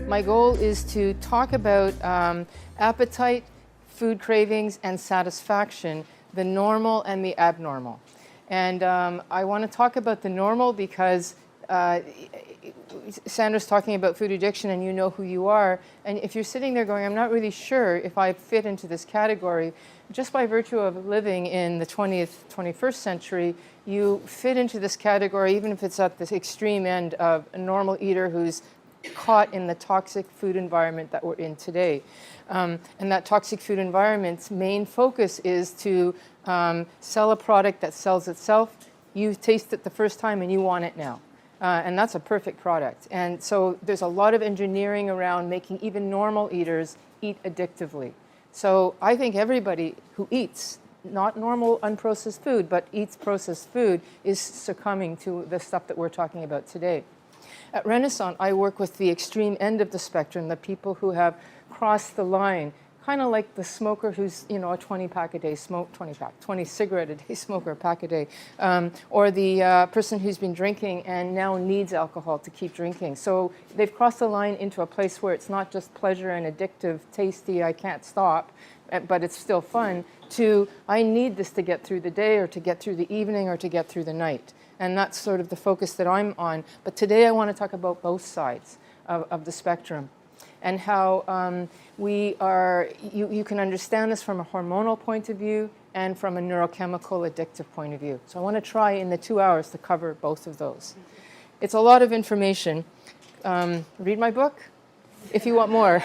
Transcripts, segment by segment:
My goal is to talk about appetite, food cravings, and satisfaction, the normal and the abnormal. And I want to talk about the normal because Sandra's talking about food addiction and you know who you are. And if you're sitting there going, I'm not really sure if I fit into this category, just by virtue of living in the 21st century, you fit into this category, even if it's at the extreme end of a normal eater who's caught in the toxic food environment that we're in today. And that toxic food environment's main focus is to sell a product that sells itself. You taste it the first time and you want it now. And that's a perfect product. And so there's a lot of engineering around making even normal eaters eat addictively. So I think everybody who eats not normal unprocessed food, but eats processed food is succumbing to the stuff that we're talking about today. At Renaissance, I work with the extreme end of the spectrum, the people who have crossed the line, kind of like the smoker who's, you know, a 20-pack a day, 20 cigarette a day smoker, pack a day, or the person who's been drinking and now needs alcohol to keep drinking. So they've crossed the line into a place where it's not just pleasure and addictive, tasty, I can't stop, but it's still fun, to I need this to get through the day or to get through the evening or to get through the night. And that's sort of the focus that I'm on. But today I want to talk about both sides of the spectrum and how we are, you can understand this from a hormonal point of view and from a neurochemical addictive point of view. So I want to try in the 2 hours to cover both of those. It's a lot of information. Read my book if you want more.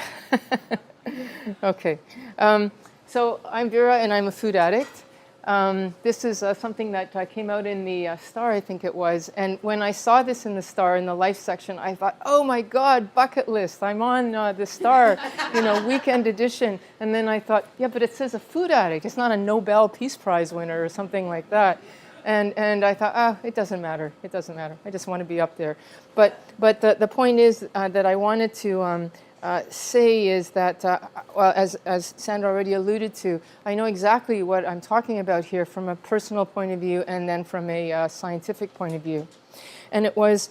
Okay. So I'm Vera and I'm a food addict. This is something that came out in the Star, I think it was. And when I saw this in the Star, in the Life section, I thought, oh my God, bucket list. I'm on the Star, you know, weekend edition. And then I thought, yeah, but it says a food addict. It's not a Nobel Peace Prize winner or something like that. And I thought, it doesn't matter. It doesn't matter. I just want to be up there. But the point is that I wanted to say is that, well, as Sandra already alluded to, I know exactly what I'm talking about here from a personal point of view and then from a scientific point of view. And it was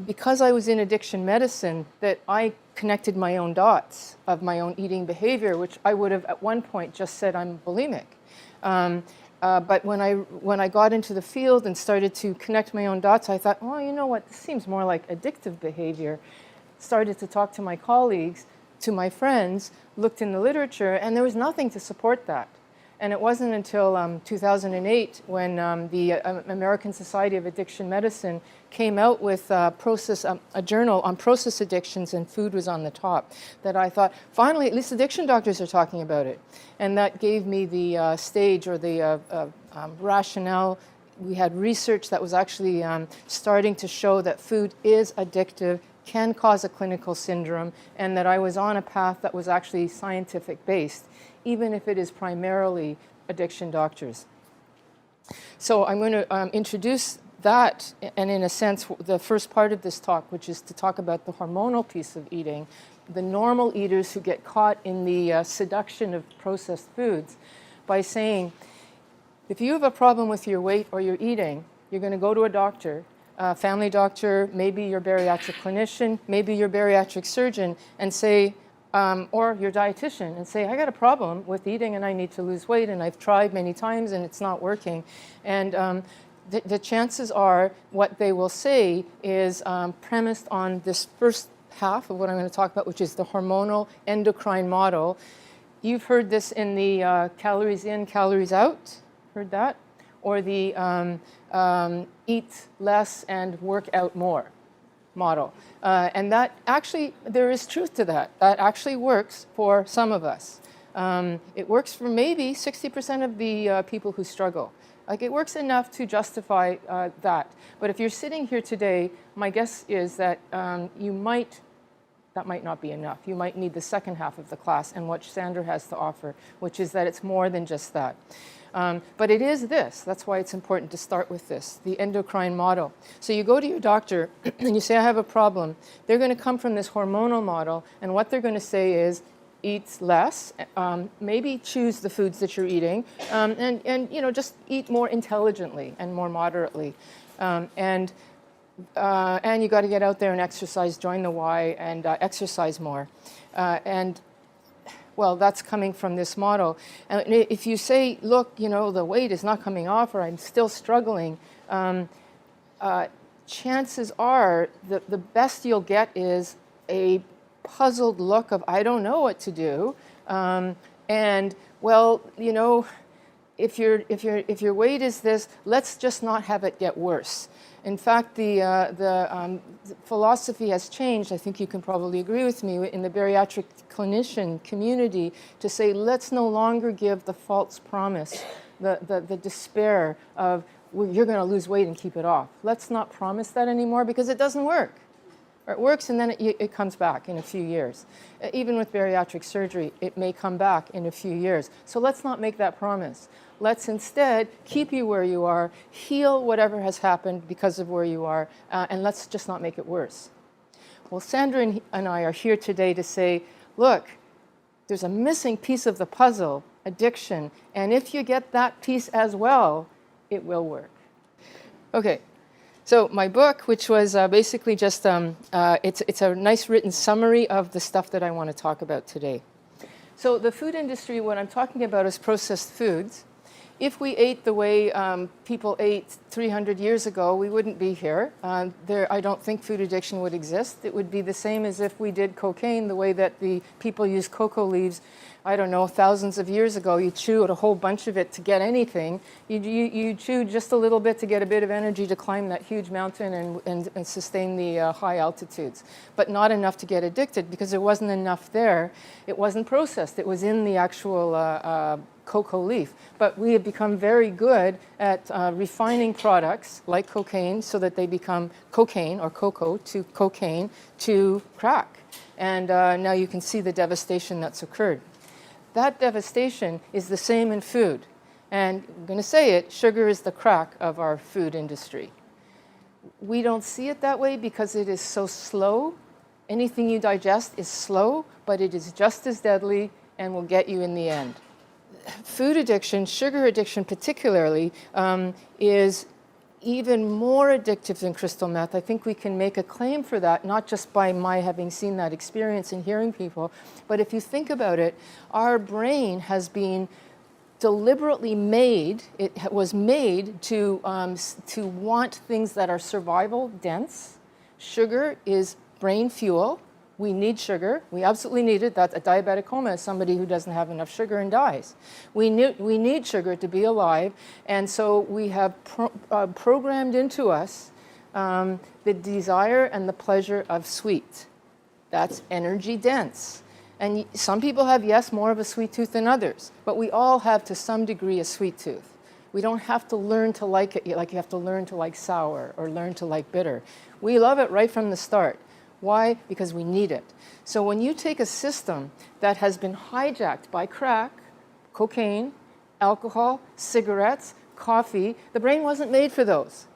because I was in addiction medicine that I connected my own dots of my own eating behavior, which I would have at one point just said I'm bulimic. But when I got into the field and started to connect my own dots, I thought, well, you know what, this seems more like addictive behavior. Started to talk to my colleagues, to my friends, looked in the literature, and there was nothing to support that. And it wasn't until 2008 when the American Society of Addiction Medicine came out with a journal on process addictions, and food was on the top, that I thought, finally, at least addiction doctors are talking about it. And that gave me the stage or the rationale. We had research that was actually starting to show that food is addictive, can cause a clinical syndrome, and that I was on a path that was actually scientific based, even if it is primarily addiction doctors. So I'm going to introduce that, and in a sense, the first part of this talk, which is to talk about the hormonal piece of eating, the normal eaters who get caught in the seduction of processed foods, by saying, if you have a problem with your weight or your eating, you're going to go to a doctor, family doctor, maybe your bariatric clinician, maybe your bariatric surgeon, and say, or your dietitian, and say, I got a problem with eating and I need to lose weight and I've tried many times and it's not working. And the chances are what they will say is premised on this first half of what I'm going to talk about, which is the hormonal endocrine model. You've heard this in the calories in, calories out. Heard that? Or the eat less and work out more model. And that actually, there is truth to that. That actually works for some of us. It works for maybe 60% of the people who struggle. Like, it works enough to justify that. But if you're sitting here today, my guess is that that might not be enough. You might need the second half of the class and what Sandra has to offer, which is that it's more than just that. But it is this. That's why it's important to start with this, the endocrine model. So you go to your doctor and you say, I have a problem. They're going to come from this hormonal model, and what they're going to say is, eat less, maybe choose the foods that you're eating, and you know, just eat more intelligently and more moderately. And And you got to get out there and exercise, join the Y, and exercise more. And well, that's coming from this model. And if you say, look, you know, the weight is not coming off, or I'm still struggling, chances are the best you'll get is a puzzled look of, I don't know what to do. And well, you know, if your weight is this, let's just not have it get worse. In fact, the philosophy has changed. I think you can probably agree with me in the bariatric clinician community to say, let's no longer give the false promise, the despair of, well, you're going to lose weight and keep it off. Let's not promise that anymore, because it doesn't work. Or it works and then it comes back in a few years. Even with bariatric surgery, it may come back in a few years. So let's not make that promise. Let's instead keep you where you are, heal whatever has happened because of where you are, and let's just not make it worse. Well, Sandra and I are here today to say, look, there's a missing piece of the puzzle, addiction, and if you get that piece as well, it will work. Okay, so my book, which was basically just, it's a nice written summary of the stuff that I want to talk about today. So the food industry, what I'm talking about is processed foods. If we ate the way people ate 300 years ago, we wouldn't be here. I don't think food addiction would exist. It would be the same as if we did cocaine the way that the people used cocoa leaves, I don't know, thousands of years ago. You chewed a whole bunch of it to get anything. You chewed just a little bit to get a bit of energy to climb that huge mountain and sustain the high altitudes, but not enough to get addicted because there wasn't enough there. It wasn't processed. It was in the actual cocoa leaf. But we have become very good at refining products like cocaine so that they become cocaine or cocoa to cocaine to crack. And now you can see the devastation that's occurred. That devastation is the same in food. And I'm going to say it, sugar is the crack of our food industry. We don't see it that way because it is so slow. Anything you digest is slow, but it is just as deadly and will get you in the end. Food addiction, sugar addiction particularly, is even more addictive than crystal meth. I think we can make a claim for that, not just by my having seen that experience and hearing people, but if you think about it, our brain has been deliberately made, it was made to want things that are survival dense. Sugar is brain fuel. We need sugar. We absolutely need it. That's a diabetic coma is somebody who doesn't have enough sugar and dies. We need sugar to be alive, and so we have programmed into us the desire and the pleasure of sweet. That's energy dense. And some people have, yes, more of a sweet tooth than others, but we all have to some degree a sweet tooth. We don't have to learn to like it like you have to learn to like sour or learn to like bitter. We love it right from the start. Why? Because we need it. So when you take a system that has been hijacked by crack, cocaine, alcohol, cigarettes, coffee, the brain wasn't made for those.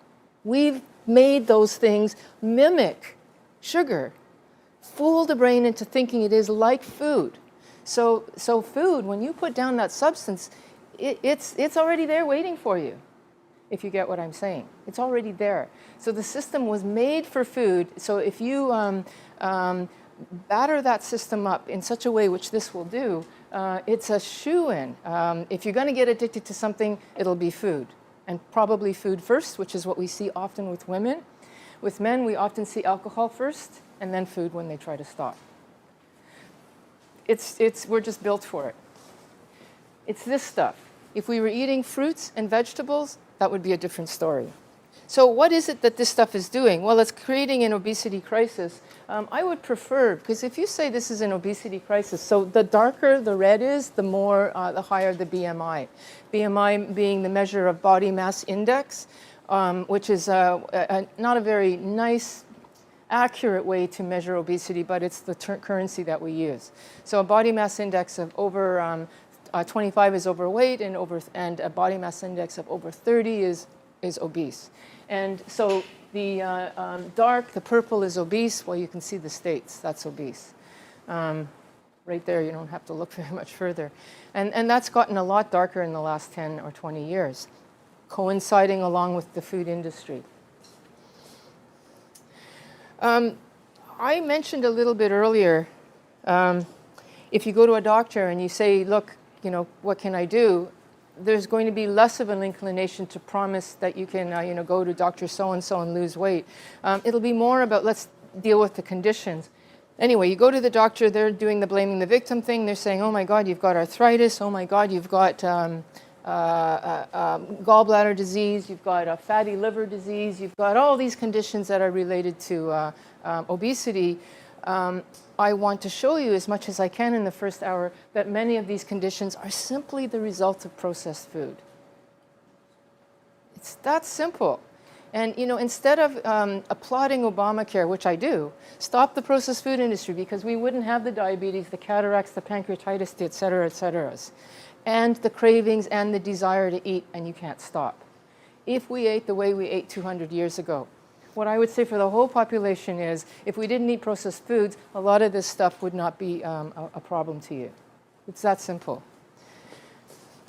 We've made those things mimic sugar, fool the brain into thinking it is like food. So food, when you put down that substance, it's already there waiting for you, if you get what I'm saying. It's already there. So the system was made for food. So if you batter that system up in such a way, which this will do, it's a shoo-in. If you're going to get addicted to something, it'll be food. And probably food first, which is what we see often with women. With men, we often see alcohol first, and then food when they try to stop. We're just built for it. It's this stuff. If we were eating fruits and vegetables, that would be a different story. So what is it that this stuff is doing? Well, it's creating an obesity crisis. I would prefer, because if you say this is an obesity crisis, so the darker the red is, the higher the BMI. BMI being the measure of body mass index, which is not a very nice, accurate way to measure obesity, but it's the currency that we use. So a body mass index of over 25 is overweight, and a body mass index of over 30 is obese. And so the dark, the purple is obese. Well, you can see the states. That's obese. Right there, you don't have to look very much further. And that's gotten a lot darker in the last 10 or 20 years, coinciding along with the food industry. I mentioned a little bit earlier, if you go to a doctor and you say, look, what can I do? There's going to be less of an inclination to promise that you can, go to Dr. So-and-so and lose weight. It'll be more about let's deal with the conditions. Anyway, you go to the doctor, they're doing the blaming the victim thing. They're saying, oh my God, you've got arthritis. Oh my God, you've got gallbladder disease. You've got a fatty liver disease. You've got all these conditions that are related to obesity. I want to show you as much as I can in the first hour that many of these conditions are simply the result of processed food. It's that simple. And instead of applauding Obamacare, which I do, stop the processed food industry because we wouldn't have the diabetes, the cataracts, the pancreatitis, et cetera, and the cravings and the desire to eat, and you can't stop. If we ate the way we ate 200 years ago, what I would say for the whole population is, if we didn't eat processed foods, a lot of this stuff would not be a problem to you. It's that simple.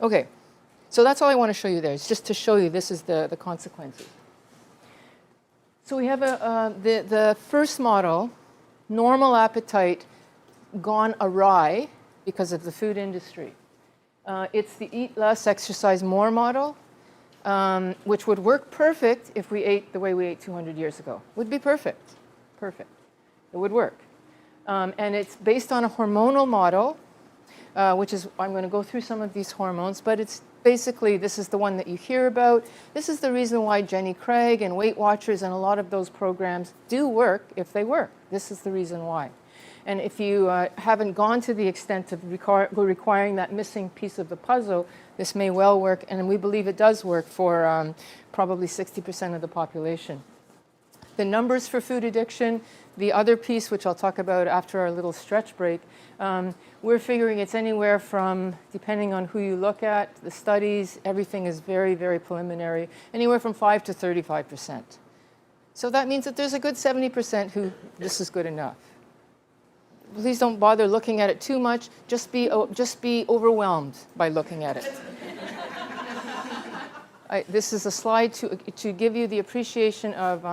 Okay, so that's all I want to show you there. It's just to show you this is the consequences. So we have the first model, normal appetite gone awry because of the food industry. It's the eat less, exercise more model, which would work perfect if we ate the way we ate 200 years ago. Would be perfect. Perfect. It would work. And it's based on a hormonal model, which is, I'm going to go through some of these hormones, but it's basically, this is the one that you hear about. This is the reason why Jenny Craig and Weight Watchers and a lot of those programs do work if they work. This is the reason why. And if you haven't gone to the extent of requiring that missing piece of the puzzle, this may well work, and we believe it does work for probably 60% of the population. The numbers for food addiction, the other piece, which I'll talk about after our little stretch break, we're figuring it's anywhere from, depending on who you look at, the studies, everything is very, very preliminary, anywhere from 5 to 35%. So that means that there's a good 70% who this is good enough. Please don't bother looking at it too much. Just be overwhelmed by looking at it. This is a slide to give you the appreciation of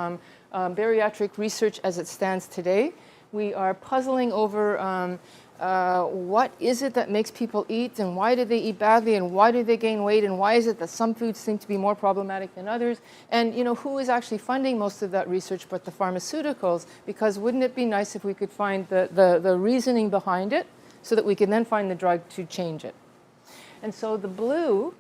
bariatric research as it stands today. We are puzzling over what is it that makes people eat, and why do they eat badly, and why do they gain weight, and why is it that some foods seem to be more problematic than others, and who is actually funding most of that research but the pharmaceuticals, because wouldn't it be nice if we could find the reasoning behind it so that we can then find the drug to change it. And so the blue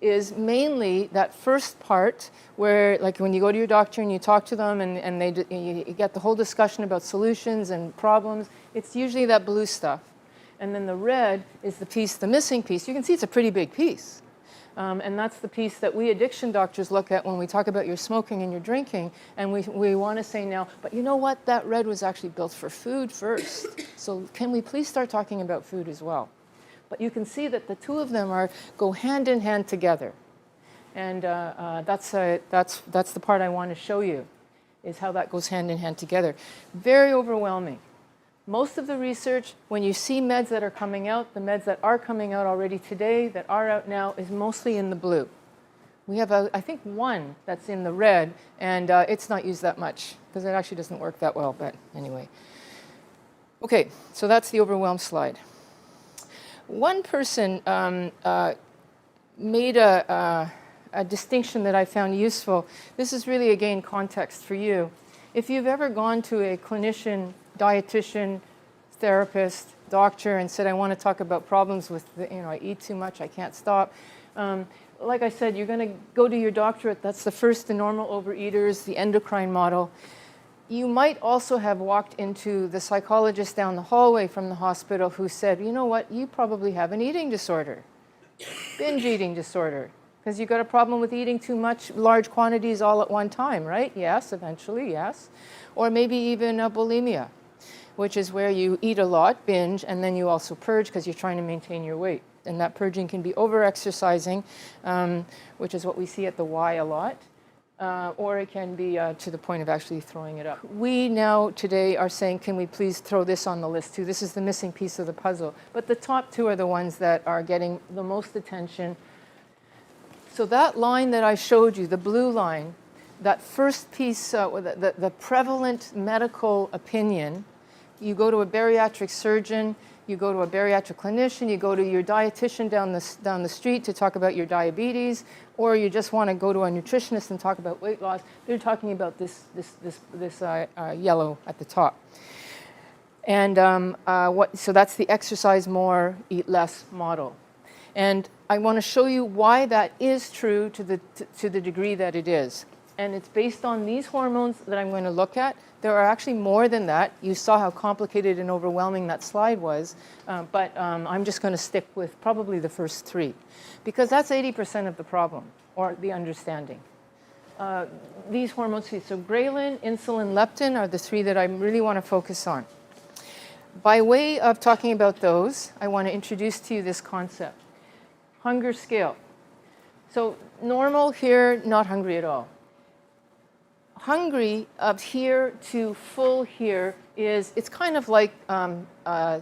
is mainly that first part where, like, when you go to your doctor and you talk to them and you get the whole discussion about solutions and problems, it's usually that blue stuff. And then the red is the piece, the missing piece. You can see it's a pretty big piece. And that's the piece that we addiction doctors look at when we talk about your smoking and your drinking. And we want to say now, but you know what? That red was actually built for food first. So can we please start talking about food as well? But you can see that the two of them go hand in hand together. And that's the part I want to show you, is how that goes hand in hand together. Very overwhelming. Most of the research, when you see meds that are coming out, the meds that are coming out already today, that are out now, is mostly in the blue. We have, I think, one that's in the red, and it's not used that much, because it actually doesn't work that well, but anyway. Okay, so that's the overwhelm slide. One person made a distinction that I found useful. This is really, again, context for you. If you've ever gone to a clinician, dietitian, therapist, doctor, and said, I want to talk about problems with, I eat too much, I can't stop. Like I said, you're going to go to your doctor. That's the first, the normal overeaters, the endocrine model. You might also have walked into the psychologist down the hallway from the hospital who said, you know what, you probably have an eating disorder, binge eating disorder, because you've got a problem with eating too much, large quantities all at one time, right? Yes, eventually, yes. Or maybe even bulimia, which is where you eat a lot, binge, and then you also purge because you're trying to maintain your weight. And that purging can be over-exercising, which is what we see at the Y a lot. Or it can be to the point of actually throwing it up. We now today are saying, can we please throw this on the list too? This is the missing piece of the puzzle. But the top two are the ones that are getting the most attention. So that line that I showed you, the blue line, that first piece, the prevalent medical opinion, you go to a bariatric surgeon, you go to a bariatric clinician, you go to your dietitian down the street to talk about your diabetes, or you just want to go to a nutritionist and talk about weight loss. They're talking about this yellow at the top. And so that's the exercise more, eat less model. And I want to show you why that is true to the degree that it is. And it's based on these hormones that I'm going to look at. There are actually more than that. You saw how complicated and overwhelming that slide was, but I'm just going to stick with probably the first three, because that's 80% of the problem, or the understanding. These hormones, so ghrelin, insulin, leptin are the three that I really want to focus on. By way of talking about those, I want to introduce to you this concept. Hunger scale. So normal here, not hungry at all. Hungry up here to full here it's kind of like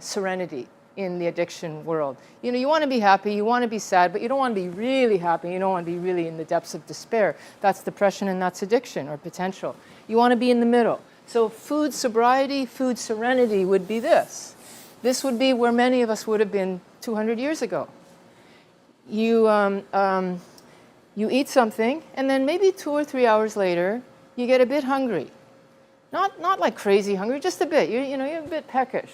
Serenity in the addiction world. You know, you want to be happy, you want to be sad, but you don't want to be really happy, you don't want to be really in the depths of despair. That's depression and that's addiction or potential. You want to be in the middle. So food sobriety, food serenity would be this. This would be where many of us would have been 200 years ago. You eat something, and then maybe 2 or 3 hours later, you get a bit hungry. Not like crazy hungry, just a bit. You're a bit peckish.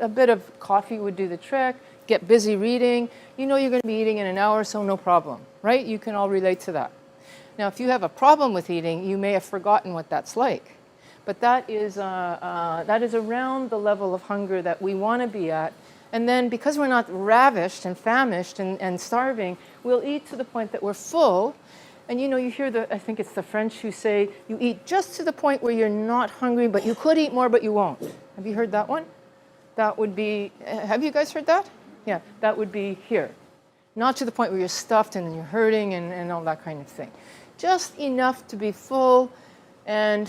A bit of coffee would do the trick. Get busy reading. You know you're going to be eating in an hour, so no problem, right? You can all relate to that. Now, if you have a problem with eating, you may have forgotten what that's like. But that is around the level of hunger that we want to be at. And then because we're not ravished and famished and starving, we'll eat to the point that we're full. And you know, you hear I think it's the French who say, you eat just to the point where you're not hungry, but you could eat more, but you won't. Have you heard that one? That would be, have you guys heard that? Yeah, that would be here. Not to the point where you're stuffed and you're hurting and all that kind of thing. Just enough to be full, and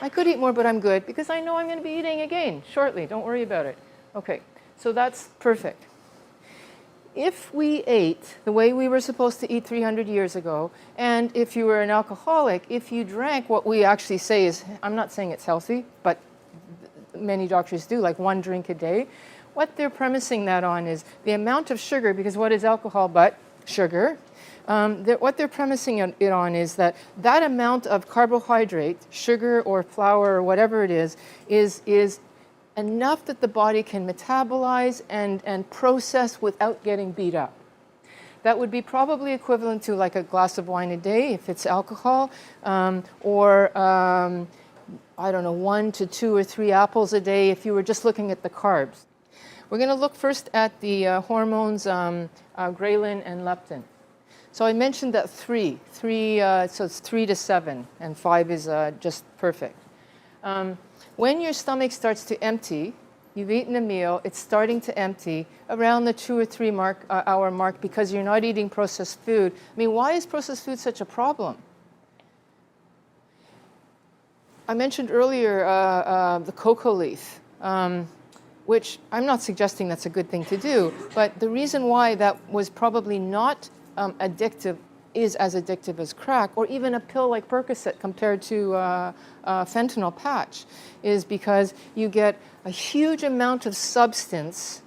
I could eat more, but I'm good, because I know I'm going to be eating again shortly. Don't worry about it. Okay, so that's perfect. If we ate the way we were supposed to eat 300 years ago, and if you were an alcoholic, if you drank what we actually say is, I'm not saying it's healthy, but many doctors do, like 1 drink a day, what they're premising that on is the amount of sugar, because what is alcohol but sugar? What they're premising it on is that amount of carbohydrate, sugar or flour or whatever it is enough that the body can metabolize and process without getting beat up. That would be probably equivalent to like a glass of wine a day if it's alcohol, or I don't know, 1 to 2 or 3 apples a day if you were just looking at the carbs. We're going to look first at the hormones, ghrelin and leptin. So I mentioned that 3, so it's 3 to 7, and 5 is just perfect. When your stomach starts to empty, you've eaten a meal, it's starting to empty around the 2 or 3 hour mark because you're not eating processed food. I mean, why is processed food such a problem? I mentioned earlier the cocoa leaf, which I'm not suggesting that's a good thing to do, but the reason why that was probably not addictive is as addictive as crack, or even a pill like Percocet compared to fentanyl patch, is because you get a huge amount of substance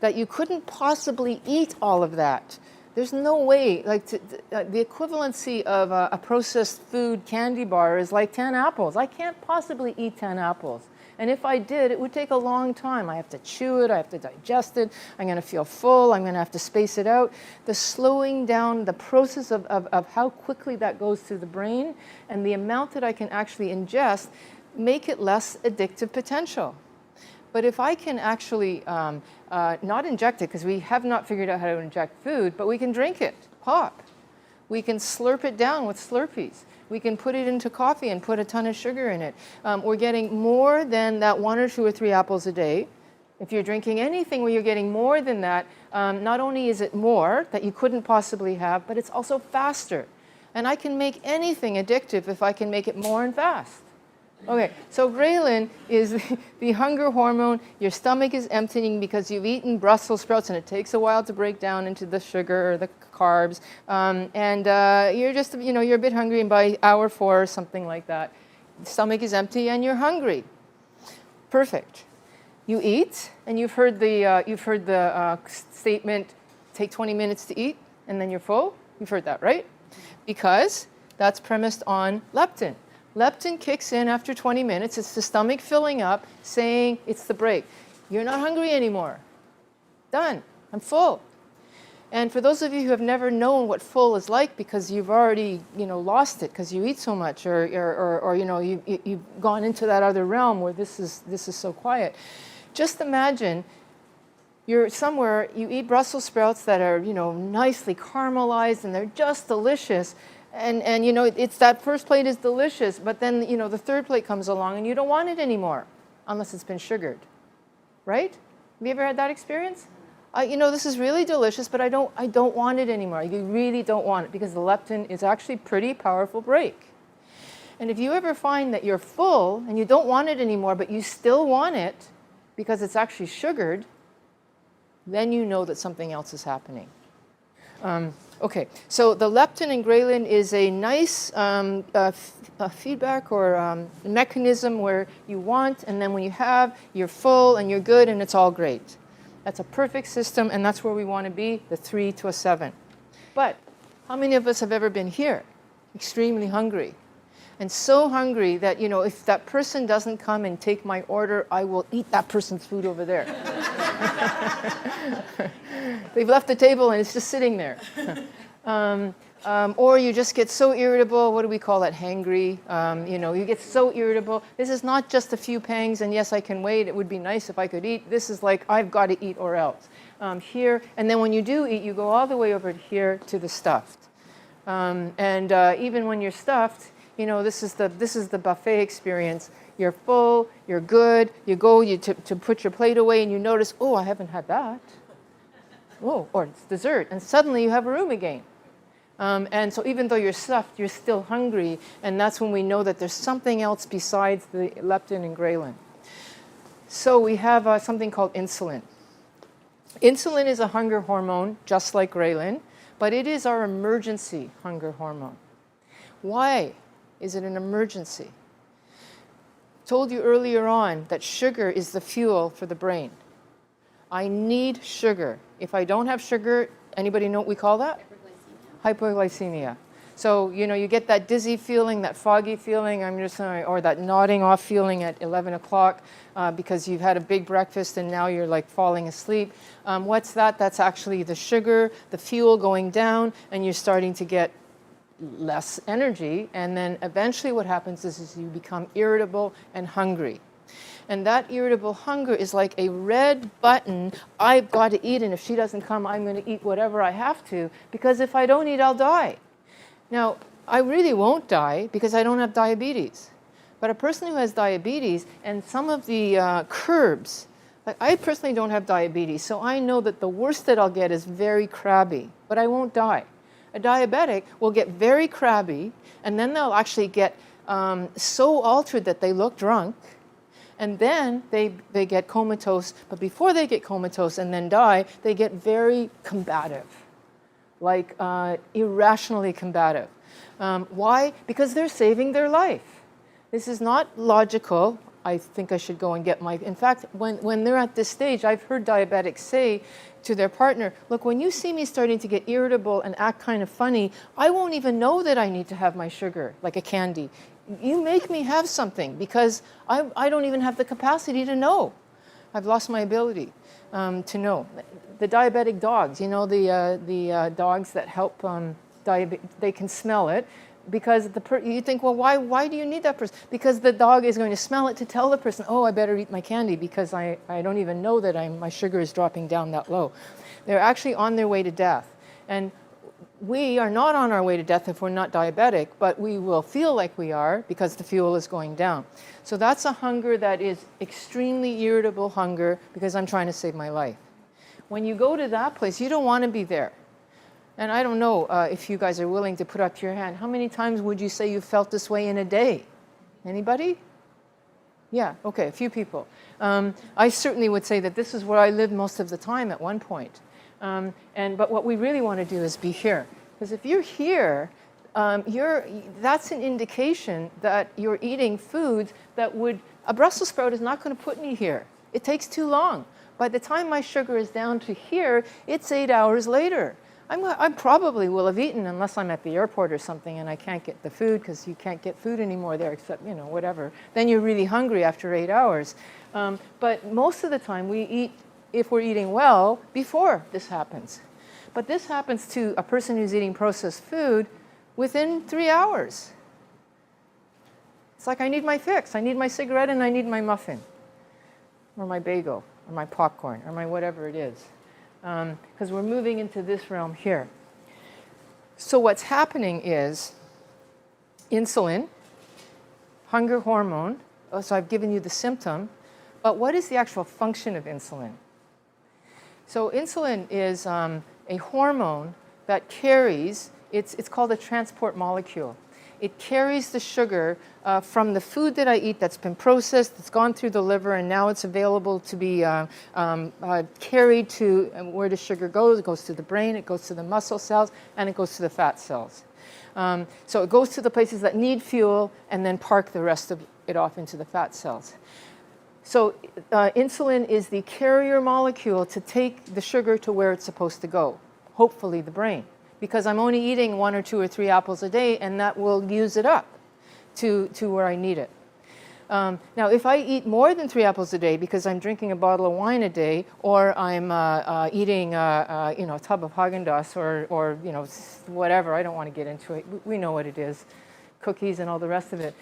that you couldn't possibly eat all of that. There's no way, like the equivalency of a processed food candy bar is like 10 apples. I can't possibly eat 10 apples. And if I did, it would take a long time. I have to chew it, I have to digest it, I'm going to feel full, I'm going to have to space it out. The slowing down, the process of how quickly that goes through the brain and the amount that I can actually ingest make it less addictive potential. But if I can actually not inject it, because we have not figured out how to inject food, but we can drink it, pop. We can slurp it down with Slurpees. We can put it into coffee and put a ton of sugar in it. We're getting more than that 1 or 2 or 3 apples a day. If you're drinking anything where you're getting more than that, not only is it more that you couldn't possibly have, but it's also faster. And I can make anything addictive if I can make it more and fast. Okay, so ghrelin is the hunger hormone. Your stomach is emptying because you've eaten Brussels sprouts, and it takes a while to break down into the sugar or the carbs. You're just, you're a bit hungry, and by hour 4 or something like that, the stomach is empty and you're hungry. Perfect. You eat, and you've heard the statement, take 20 minutes to eat, and then you're full. You've heard that, right? Because that's premised on leptin. Leptin kicks in after 20 minutes. It's the stomach filling up, saying it's the break. You're not hungry anymore. Done. I'm full. And for those of you who have never known what full is like because you've already, lost it because you eat so much, or you've gone into that other realm where this is so quiet. Just imagine you're somewhere, you eat Brussels sprouts that are, nicely caramelized, and they're just delicious. And it's that first plate is delicious, but then, the third plate comes along and you don't want it anymore unless it's been sugared, right? Have you ever had that experience? This is really delicious, but I don't want it anymore. You really don't want it because the leptin is actually pretty powerful break. And if you ever find that you're full and you don't want it anymore, but you still want it because it's actually sugared, then you know that something else is happening. Okay, so the leptin and ghrelin is a nice feedback or mechanism where you want, and then when you have, you're full and you're good and it's all great. That's a perfect system, and that's where we want to be, the 3 to a 7. But how many of us have ever been here, extremely hungry? And so hungry that, if that person doesn't come and take my order, I will eat that person's food over there. They've left the table and it's just sitting there. Or you just get so irritable. What do we call that? Hangry. You get so irritable. This is not just a few pangs, and yes, I can wait. It would be nice if I could eat. This is like, I've got to eat or else. Here, and then when you do eat, you go all the way over here to the stuffed. Even when you're stuffed, this is the buffet experience. You're full, you're good, you go to put your plate away and you notice, oh, I haven't had that. Oh, or it's dessert, and suddenly you have room again. And so even though you're stuffed, you're still hungry, and that's when we know that there's something else besides the leptin and ghrelin. So we have something called insulin. Insulin is a hunger hormone, just like ghrelin, but it is our emergency hunger hormone. Why is it an emergency? Told you earlier on that sugar is the fuel for the brain. I need sugar. If I don't have sugar, anybody know what we call that? Hypoglycemia. So, you get that dizzy feeling, that foggy feeling, or that nodding off feeling at 11 o'clock because you've had a big breakfast and now you're like falling asleep. What's that? That's actually the sugar, the fuel going down, and you're starting to get less energy. And then eventually what happens is you become irritable and hungry. And that irritable hunger is like a red button. I've got to eat, and if she doesn't come, I'm going to eat whatever I have to, because if I don't eat, I'll die. Now, I really won't die because I don't have diabetes. But a person who has diabetes and some of the curbs, like I personally don't have diabetes, so I know that the worst that I'll get is very crabby, but I won't die. A diabetic will get very crabby, and then they'll actually get so altered that they look drunk. And then they get comatose, but before they get comatose and then die, they get very combative, like irrationally combative. Why? Because they're saving their life. This is not logical. I think I should go and get my... In fact, when they're at this stage, I've heard diabetics say to their partner, look, when you see me starting to get irritable and act kind of funny, I won't even know that I need to have my sugar, like a candy. You make me have something because I don't even have the capacity to know. I've lost my ability to know. The diabetic dogs, the dogs that help they can smell it because you think, well, why do you need that person? Because the dog is going to smell it to tell the person, oh, I better eat my candy because I don't even know that my sugar is dropping down that low. They're actually on their way to death. And we are not on our way to death if we're not diabetic, but we will feel like we are because the fuel is going down. So that's a hunger that is extremely irritable hunger because I'm trying to save my life. When you go to that place, you don't want to be there. And I don't know if you guys are willing to put up your hand. How many times would you say you felt this way in a day? Anybody? Yeah, okay, a few people. I certainly would say that this is where I lived most of the time at one point. But what we really want to do is be here. Because if you're here, that's an indication that you're eating foods that a Brussels sprout is not going to put me here. It takes too long. By the time my sugar is down to here, it's 8 hours later. I probably will have eaten unless I'm at the airport or something and I can't get the food because you can't get food anymore there except, whatever. Then you're really hungry after 8 hours. But most of the time we eat, if we're eating well, before this happens. But this happens to a person who's eating processed food within 3 hours. It's like I need my fix. I need my cigarette and I need my muffin or my bagel or my popcorn or my whatever it is. Because we're moving into this realm here. So what's happening is insulin, hunger hormone. So I've given you the symptom. But what is the actual function of insulin? So insulin is a hormone that carries, it's called a transport molecule. It carries the sugar from the food that I eat that's been processed, it's gone through the liver, and now it's available to be carried to where the sugar goes. It goes to the brain, it goes to the muscle cells, and it goes to the fat cells. So it goes to the places that need fuel and then park the rest of it off into the fat cells. So insulin is the carrier molecule to take the sugar to where it's supposed to go, hopefully the brain. Because I'm only eating 1 or 2 or 3 apples a day, and that will use it up to where I need it. Now, if I eat more than 3 apples a day because I'm drinking a bottle of wine a day, or I'm eating a tub of Haagen-Dazs, or whatever, I don't want to get into it. We know what it is, cookies and all the rest of it.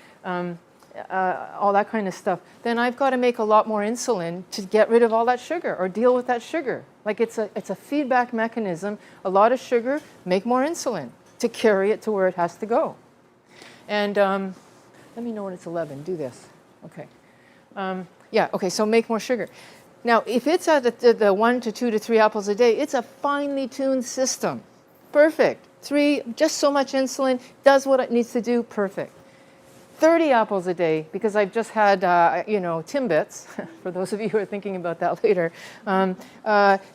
All that kind of stuff, then I've got to make a lot more insulin to get rid of all that sugar or deal with that sugar. Like it's a feedback mechanism. A lot of sugar, make more insulin to carry it to where it has to go. And let me know when it's 11. Do this. Okay. Okay, so make more sugar. Now, if it's at the 1 to 2 to 3 apples a day, it's a finely tuned system. Perfect. 3, just so much insulin, does what it needs to do, perfect. 30 apples a day, because I've just had, Timbits, for those of you who are thinking about that later,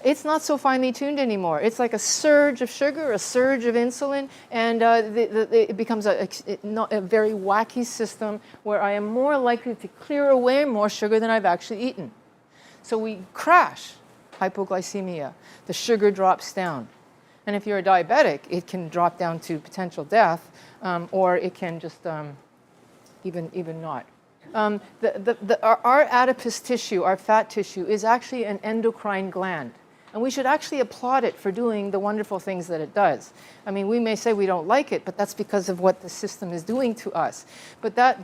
it's not so finely tuned anymore. It's like a surge of sugar, a surge of insulin, and it becomes a very wacky system where I am more likely to clear away more sugar than I've actually eaten. So we crash, hypoglycemia. The sugar drops down. And if you're a diabetic, it can drop down to potential death, or it can just... even not. Our adipose tissue, our fat tissue, is actually an endocrine gland. And we should actually applaud it for doing the wonderful things that it does. I mean, we may say we don't like it, but that's because of what the system is doing to us. But that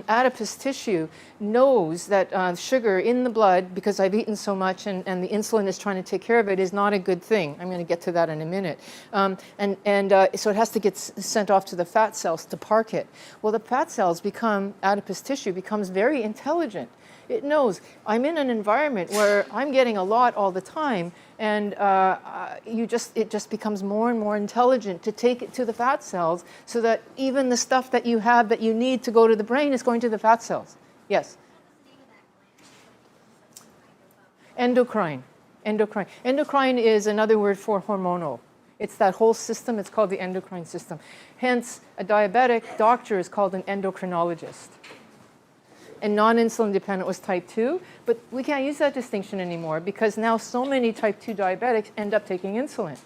adipose tissue knows that sugar in the blood, because I've eaten so much and the insulin is trying to take care of it, is not a good thing. I'm going to get to that in a minute. So it has to get sent off to the fat cells to park it. Well, the fat cells adipose tissue becomes very intelligent. It knows I'm in an environment where I'm getting a lot all the time, and it just becomes more and more intelligent to take it to the fat cells, so that even the stuff that you have that you need to go to the brain is going to the fat cells. Yes? Endocrine. Endocrine is another word for hormonal. It's that whole system. It's called the endocrine system. Hence, a diabetic doctor is called an endocrinologist. And non-insulin dependent was type 2, but we can't use that distinction anymore because now so many type 2 diabetics end up taking insulin.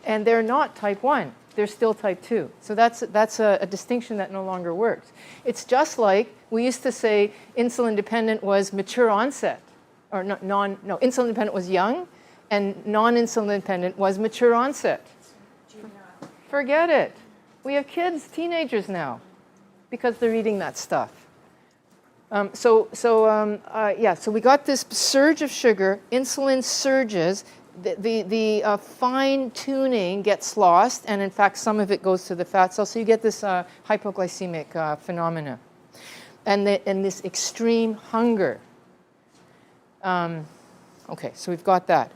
And they're not type 1, they're still type 2. So that's a distinction that no longer works. It's just like we used to say insulin dependent was mature onset, or insulin dependent was young, and non-insulin dependent was mature onset. Forget it. We have kids, teenagers now, because they're eating that stuff. So we got this surge of sugar, insulin surges, the fine tuning gets lost, and in fact some of it goes to the fat cell, so you get this hypoglycemic phenomena, and this extreme hunger. Okay, so we've got that.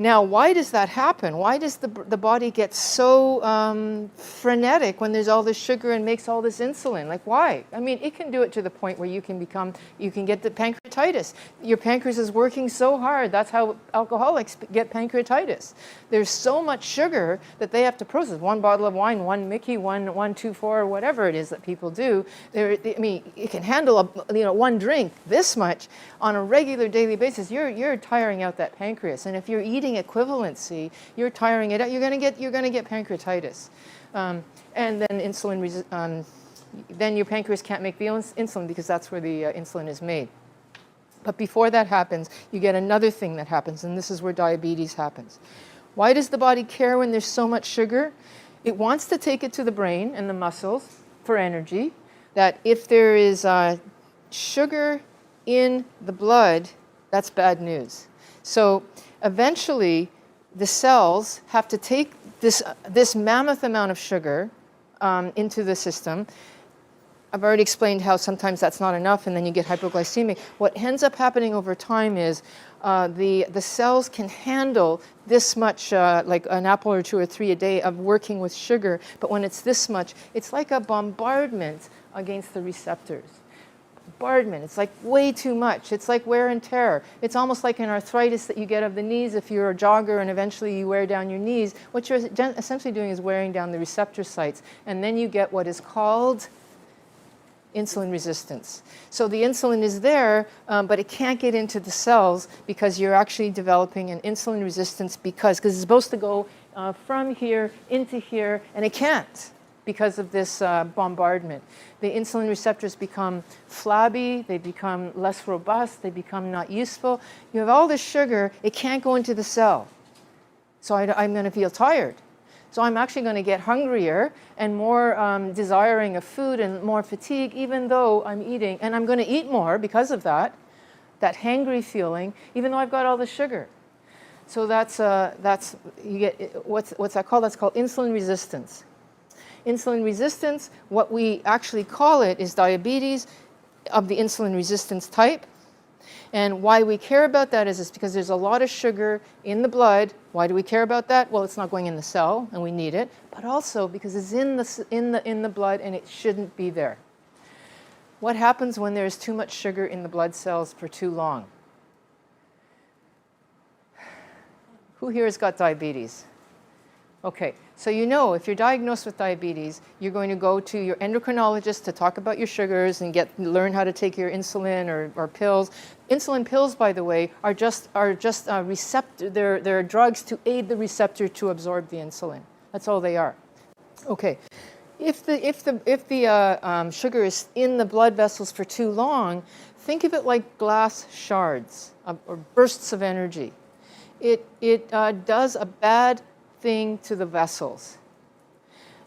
Now, why does that happen? Why does the body get so frenetic when there's all this sugar and makes all this insulin? Like, why? I mean, it can do it to the point where you can get the pancreatitis. Your pancreas is working so hard. That's how alcoholics get pancreatitis. There's so much sugar that they have to process. One bottle of wine, one Mickey, one 2-4, whatever it is that people do. I mean, it can handle one drink this much on a regular daily basis. You're tiring out that pancreas, and if you're eating equivalency, you're tiring it out. You're going to get pancreatitis, and then then your pancreas can't make the insulin because that's where the insulin is made. But before that happens, you get another thing that happens, and this is where diabetes happens. Why does the body care when there's so much sugar? It wants to take it to the brain and the muscles for energy. That if there is sugar in the blood, that's bad news. So eventually, the cells have to take this mammoth amount of sugar into the system. I've already explained how sometimes that's not enough, and then you get hypoglycemic. What ends up happening over time is the cells can handle this much, like an apple or 2 or 3 a day of working with sugar, but when it's this much, it's like a bombardment against the receptors. Bombardment, it's like way too much. It's like wear and tear. It's almost like an arthritis that you get of the knees if you're a jogger and eventually you wear down your knees. What you're essentially doing is wearing down the receptor sites, and then you get what is called insulin resistance. So the insulin is there, but it can't get into the cells because you're actually developing an insulin resistance because it's supposed to go from here into here, and it can't because of this bombardment. The insulin receptors become flabby, they become less robust, they become not useful. You have all this sugar, it can't go into the cell. So I'm going to feel tired. So I'm actually going to get hungrier and more desiring of food and more fatigue, even though I'm eating. And I'm going to eat more because of that hangry feeling, even though I've got all the sugar. So that's you get, what's that called? That's called insulin resistance. Insulin resistance, what we actually call it is diabetes of the insulin resistance type. And why we care about that is because there's a lot of sugar in the blood. Why do we care about that? Well, it's not going in the cell, and we need it, but also because it's in the blood, and it shouldn't be there. What happens when there's too much sugar in the blood cells for too long? Who here has got diabetes? Okay, so if you're diagnosed with diabetes, you're going to go to your endocrinologist to talk about your sugars and learn how to take your insulin or pills. Insulin pills, by the way, are just receptor. They're drugs to aid the receptor to absorb the insulin. That's all they are. Okay, if the sugar is in the blood vessels for too long, think of it like glass shards or bursts of energy. It does a bad thing to the vessels.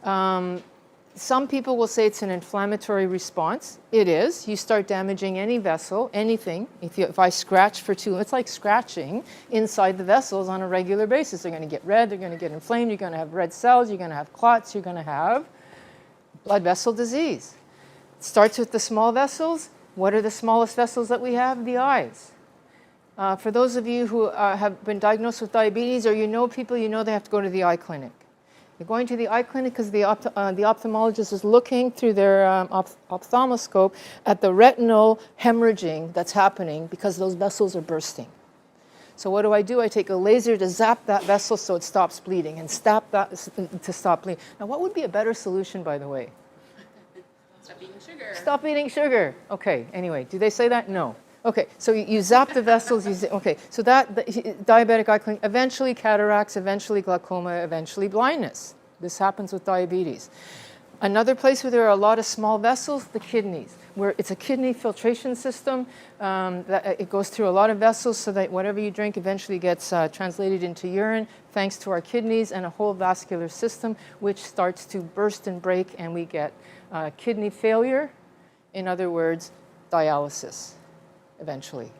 Some people will say it's an inflammatory response. It is. You start damaging any vessel, anything. If I scratch for too long, it's like scratching inside the vessels on a regular basis. They're going to get red, they're going to get inflamed, you're going to have red cells, you're going to have clots, you're going to have blood vessel disease. It starts with the small vessels. What are the smallest vessels that we have? The eyes. For those of you who have been diagnosed with diabetes, or people, they have to go to the eye clinic. You're going to the eye clinic because the ophthalmologist is looking through their ophthalmoscope at the retinal hemorrhaging that's happening because those vessels are bursting. So what do? I take a laser to zap that vessel so it stops bleeding, and stop that to stop bleeding. Now, what would be a better solution, by the way? Stop eating sugar. Stop eating sugar. Okay, anyway, do they say that? No. Okay, so you zap the vessels. So that diabetic eye clinic, eventually cataracts, eventually glaucoma, eventually blindness. This happens with diabetes. Another place where there are a lot of small vessels, the kidneys, where it's a kidney filtration system. That it goes through a lot of vessels so that whatever you drink eventually gets translated into urine, thanks to our kidneys and a whole vascular system, which starts to burst and break, and we get kidney failure. In other words, dialysis. Eventually.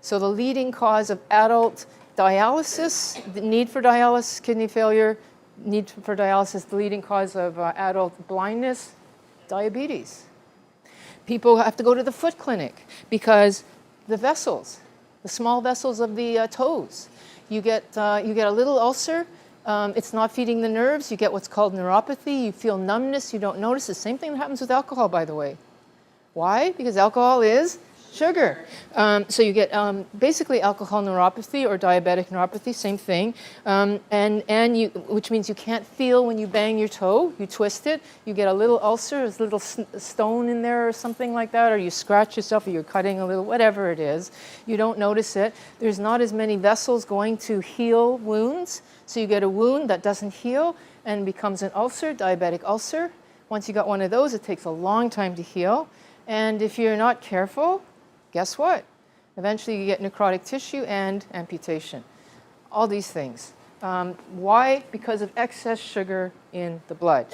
So the leading cause of adult dialysis, the need for dialysis, kidney failure, need for dialysis, the leading cause of adult blindness, diabetes. People have to go to the foot clinic because the vessels, the small vessels of the toes, you get a little ulcer. It's not feeding the nerves. You get what's called neuropathy. You feel numbness. You don't notice. The same thing that happens with alcohol, by the way. Why? Because alcohol is sugar. So you get basically alcohol neuropathy or diabetic neuropathy, same thing. Which means you can't feel when you bang your toe. You twist it. You get a little ulcer. There's a little stone in there or something like that. Or you scratch yourself or you're cutting a little, whatever it is. You don't notice it. There's not as many vessels going to heal wounds. So you get a wound that doesn't heal and becomes an ulcer, diabetic ulcer. Once you got one of those, it takes a long time to heal. And if you're not careful, guess what? Eventually you get necrotic tissue and amputation. All these things. Why? Because of excess sugar in the blood.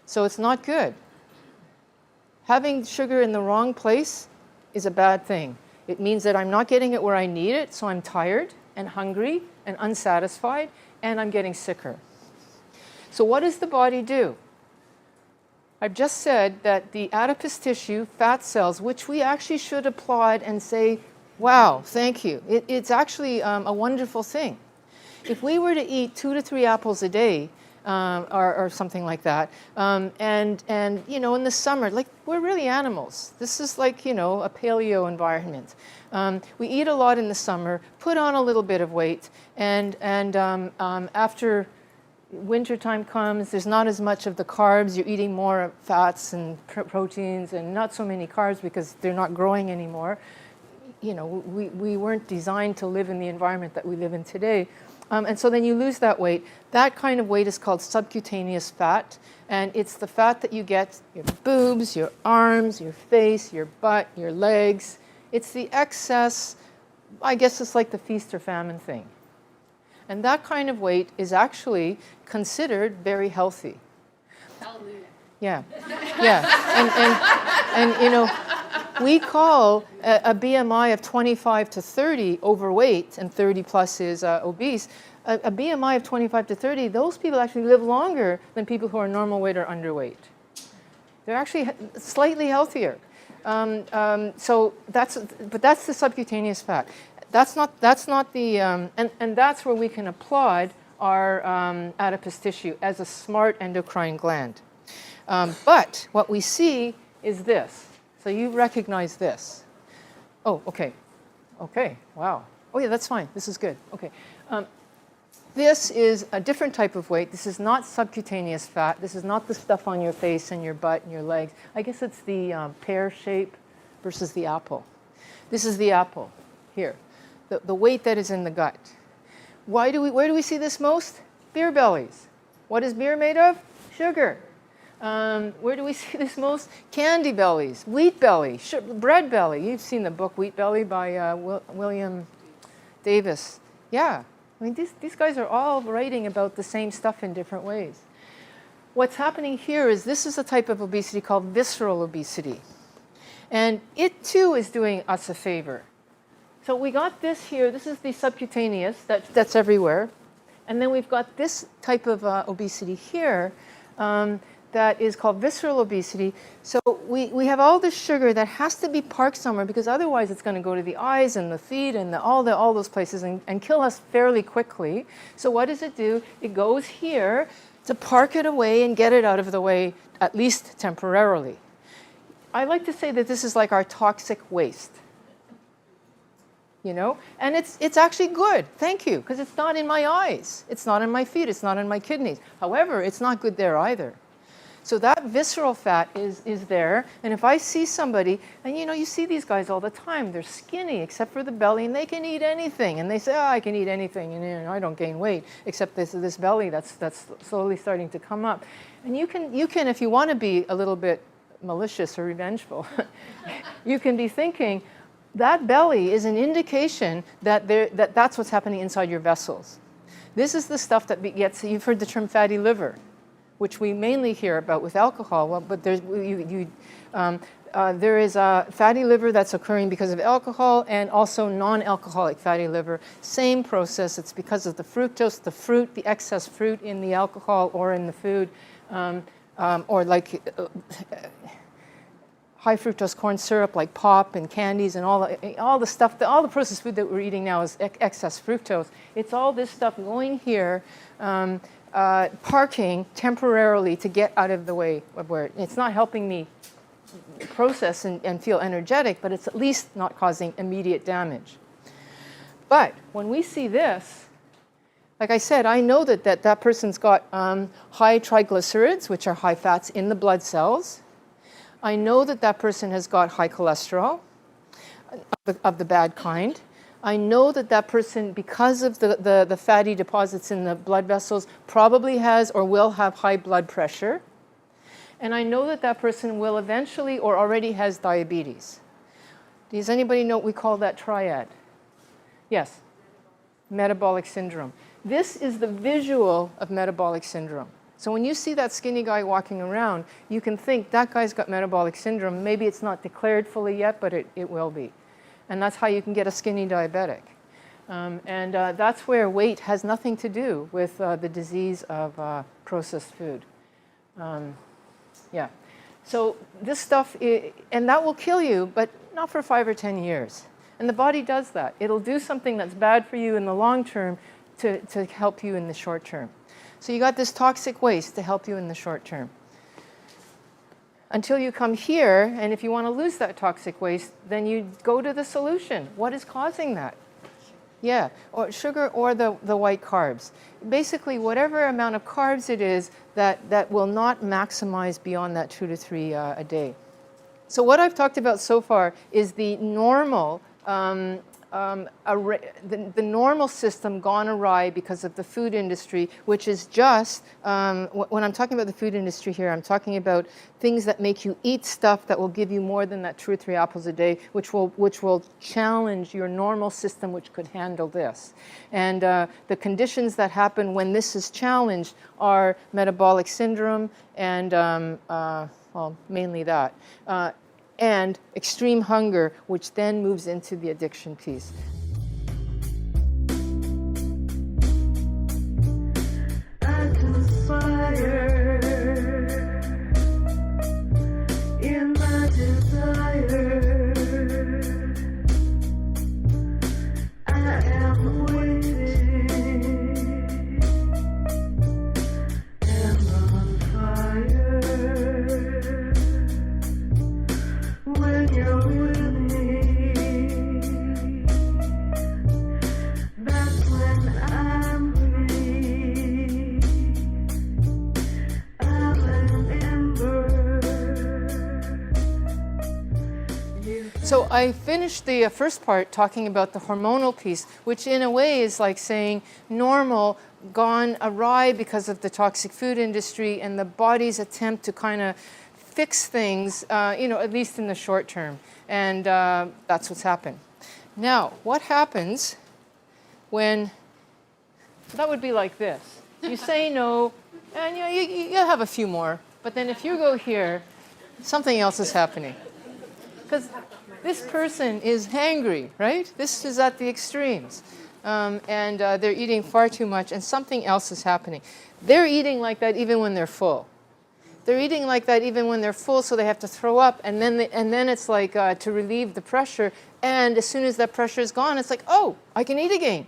So it's not good. Having sugar in the wrong place is a bad thing. It means that I'm not getting it where I need it, so I'm tired and hungry and unsatisfied, and I'm getting sicker. So what does the body do? I've just said that the adipose tissue, fat cells, which we actually should applaud and say, wow, thank you. It's actually a wonderful thing. If we were to eat 2 to 3 apples a day, or something like that, and you know, in the summer, like, we're really animals. This is like, you know, a paleo environment. We eat a lot in the summer, put on a little bit of weight, and after winter time comes, there's not as much of the carbs. You're eating more fats and proteins and not so many carbs because they're not growing anymore. You know, we weren't designed to live in the environment that we live in today. And so then you lose that weight. That kind of weight is called subcutaneous fat. And it's the fat that you get your boobs, your arms, your face, your butt, your legs. It's the excess, I guess it's like the feast or famine thing. And that kind of weight is actually considered very healthy. Hallelujah. Yeah, yeah. And you know, we call a BMI of 25 to 30 overweight, and 30 plus is obese. A BMI of 25 to 30, those people actually live longer than people who are normal weight or underweight. They're actually slightly healthier. So that's the subcutaneous fat. That's not the, and that's where we can applaud our adipose tissue as a smart endocrine gland. But what we see is this. So you recognize this. Oh, okay. Okay, wow. Oh yeah, that's fine. This is good. Okay. This is a different type of weight. This is not subcutaneous fat. This is not the stuff on your face and your butt and your legs. I guess it's the pear shape versus the apple. This is the apple here. The weight that is in the gut. Where do we see this most? Beer bellies. What is beer made of? Sugar. Where do we see this most? Candy bellies, wheat belly, bread belly. You've seen the book Wheat Belly by William Davis. Yeah, I mean, these guys are all writing about the same stuff in different ways. What's happening here is this is a type of obesity called visceral obesity. And it too is doing us a favor. So we got this here. This is the subcutaneous that's everywhere. And then we've got this type of obesity here that is called visceral obesity. So we have all this sugar that has to be parked somewhere because otherwise it's going to go to the eyes and the feet and all those places and kill us fairly quickly. So what does it do? It goes here to park it away and get it out of the way, at least temporarily. I like to say that this is like our toxic waste. You know, and it's actually good, thank you, because it's not in my eyes, it's not in my feet, it's not in my kidneys. However, it's not good there either. So that visceral fat is there, and if I see somebody, and you know, you see these guys all the time, they're skinny except for the belly, and they can eat anything, and they say, oh, I can eat anything, and you know, I don't gain weight, except this belly that's slowly starting to come up. And you can, if you want to be a little bit malicious or revengeful, you can be thinking, that belly is an indication that that's what's happening inside your vessels. This is the stuff that gets, you've heard the term fatty liver, which we mainly hear about with alcohol, well, but there is a fatty liver that's occurring because of alcohol and also non-alcoholic fatty liver. Same process, it's because of the fructose, the fruit, the excess fruit in the alcohol or in the food, or like, high fructose corn syrup like pop and candies and all the stuff, all the processed food that we're eating now is excess fructose. It's all this stuff going here, parking temporarily to get out of the way of where it's not helping me process and feel energetic, but it's at least not causing immediate damage. But when we see this, like I said, I know that person's got high triglycerides, which are high fats in the blood cells. I know that person has got high cholesterol of the bad kind. I know that person, because of the fatty deposits in the blood vessels, probably has or will have high blood pressure. And I know that person will eventually or already has diabetes. Does anybody know what we call that triad? Yes, metabolic syndrome. This is the visual of metabolic syndrome. So when you see that skinny guy walking around, you can think that guy's got metabolic syndrome. Maybe it's not declared fully yet, but it will be. And that's how you can get a skinny diabetic. That's where weight has nothing to do with the disease of processed food. Yeah. So this stuff, and that will kill you, but not for 5 or 10 years. And the body does that. It'll do something that's bad for you in the long term to help you in the short term. So you got this toxic waste to help you in the short term. Until you come here, and if you want to lose that toxic waste, then you go to the solution. What is causing that? Yeah, or sugar or the white carbs. Basically, whatever amount of carbs it is that will not maximize beyond that 2 to 3 a day. So what I've talked about so far is the normal the normal system gone awry because of the food industry, which is just, when I'm talking about the food industry here, I'm talking about things that make you eat stuff that will give you more than that 2 or 3 apples a day, which will challenge your normal system, which could handle this. And the conditions that happen when this is challenged are metabolic syndrome and, well, mainly that. And extreme hunger, which then moves into the addiction piece. I conspire in my desire. I am waiting and on fire. When you're with me, that's when I'm free. I'm an ember. So I finished the first part talking about the hormonal piece, which in a way is like saying normal gone awry because of the toxic food industry and the body's attempt to kind of fix things, at least in the short term. And that's what's happened. Now, what happens when, that would be like this. You say no, and you'll have a few more. But then if you go here, something else is happening. Because this person is hangry, right? This is at the extremes. And they're eating far too much, and something else is happening. They're eating like that even when they're full. They're eating like that even when they're full, so they have to throw up, and then it's like to relieve the pressure. And as soon as that pressure is gone, it's like, oh, I can eat again.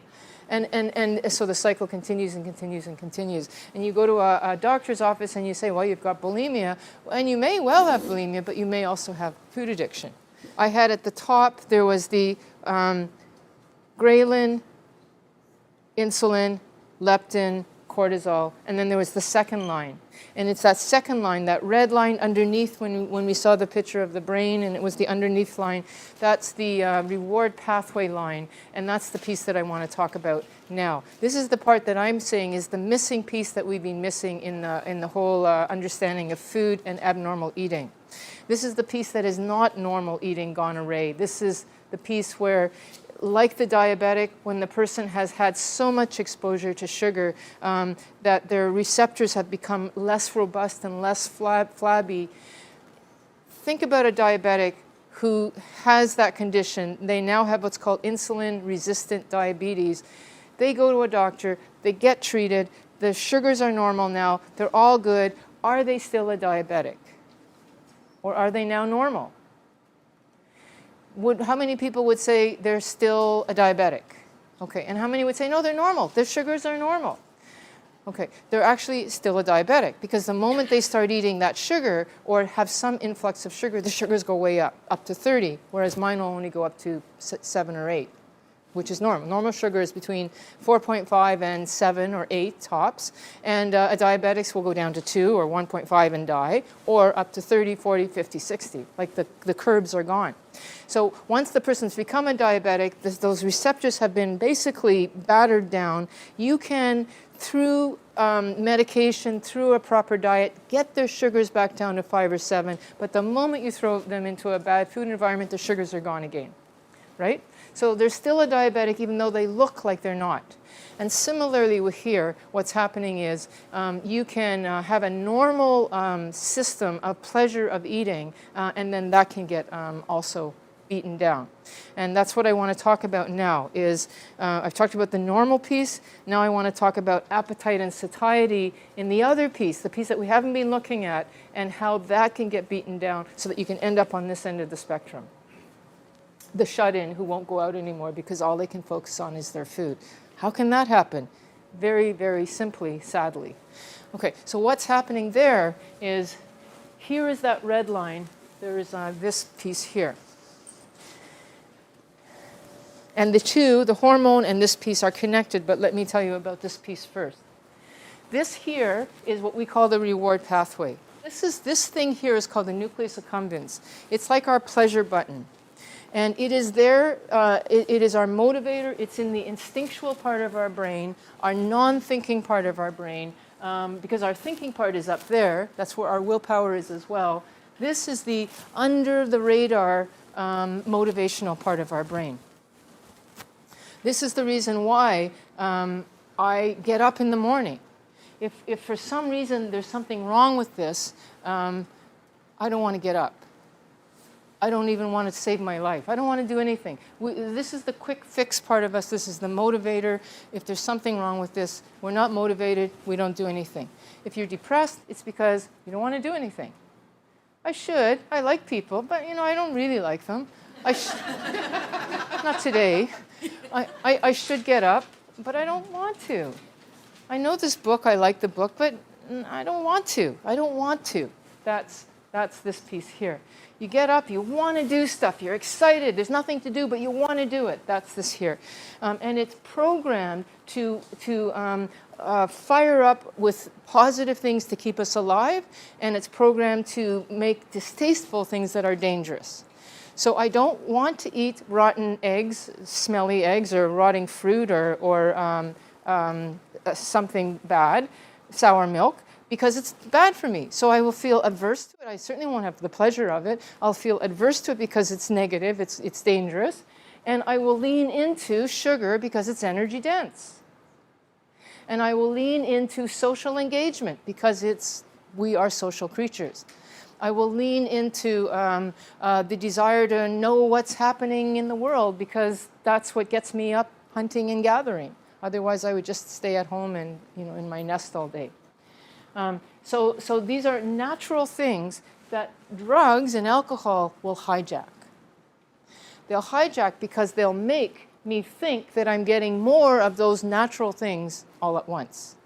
And so the cycle continues and continues and continues. And you go to a doctor's office and you say, well, you've got bulimia. And you may well have bulimia, but you may also have food addiction. I had at the top, there was the Ghrelin, insulin, leptin, cortisol, and then there was the second line. And it's that second line, that red line underneath when we saw the picture of the brain, and it was the underneath line. That's the reward pathway line, and that's the piece that I want to talk about now. This is the part that I'm saying is the missing piece that we've been missing in the whole understanding of food and abnormal eating. This is the piece that is not normal eating gone array. This is the piece where, like the diabetic, when the person has had so much exposure to sugar that their receptors have become less robust and less flabby. Think about a diabetic who has that condition. They now have what's called insulin-resistant diabetes. They go to a doctor, they get treated, the sugars are normal now, they're all good. Are they still a diabetic? Or are they now normal? How many people would say they're still a diabetic? Okay, and how many would say, no, they're normal, their sugars are normal? Okay, they're actually still a diabetic because the moment they start eating that sugar or have some influx of sugar, the sugars go way up to 30, whereas mine will only go up to 7 or 8, which is normal. Normal sugar is between 4.5 and 7 or 8 tops, and a diabetics will go down to 2 or 1.5 and die, or up to 30, 40, 50, 60. Like the curbs are gone. So once the person's become a diabetic, those receptors have been basically battered down. You can, through medication, through a proper diet, get their sugars back down to 5 or 7, but the moment you throw them into a bad food environment, the sugars are gone again, right? So they're still a diabetic even though they look like they're not. And similarly with here, what's happening is you can have a normal system of pleasure of eating, and then that can get also beaten down. And that's what I want to talk about now is, I've talked about the normal piece, now I want to talk about appetite and satiety in the other piece, the piece that we haven't been looking at, and how that can get beaten down so that you can end up on this end of the spectrum. The shut-in who won't go out anymore because all they can focus on is their food. How can that happen? Very, very simply, sadly. Okay, so what's happening there is, here is that red line, there is this piece here. And the two, the hormone and this piece, are connected, but let me tell you about this piece first. This here is what we call the reward pathway. This thing here is called the nucleus accumbens. It's like our pleasure button. And it is there, it is our motivator, it's in the instinctual part of our brain, our non-thinking part of our brain, because our thinking part is up there, that's where our willpower is as well. This is the under the radar motivational part of our brain. This is the reason why I get up in the morning. If for some reason there's something wrong with this, I don't want to get up. I don't even want to save my life. I don't want to do anything. This is the quick fix part of us. This is the motivator. If there's something wrong with this, we're not motivated, we don't do anything. If you're depressed, it's because you don't want to do anything. I like people, but I don't really like them. Not today. I should get up, but I don't want to. I know this book, I like the book, but I don't want to. I don't want to. That's this piece here. You get up, you want to do stuff, you're excited, there's nothing to do, but you want to do it. That's this here. And it's programmed to fire up with positive things to keep us alive, and it's programmed to make distasteful things that are dangerous. So I don't want to eat rotten eggs, smelly eggs, or rotting fruit, or something bad, sour milk, because it's bad for me. So I will feel adverse to it. I certainly won't have the pleasure of it. I'll feel adverse to it because it's negative, it's dangerous. And I will lean into sugar because it's energy dense. And I will lean into social engagement because we are social creatures. I will lean into the desire to know what's happening in the world because that's what gets me up hunting and gathering. Otherwise, I would just stay at home and in my nest all day. So these are natural things that drugs and alcohol will hijack. They'll hijack because they'll make me think that I'm getting more of those natural things all at once.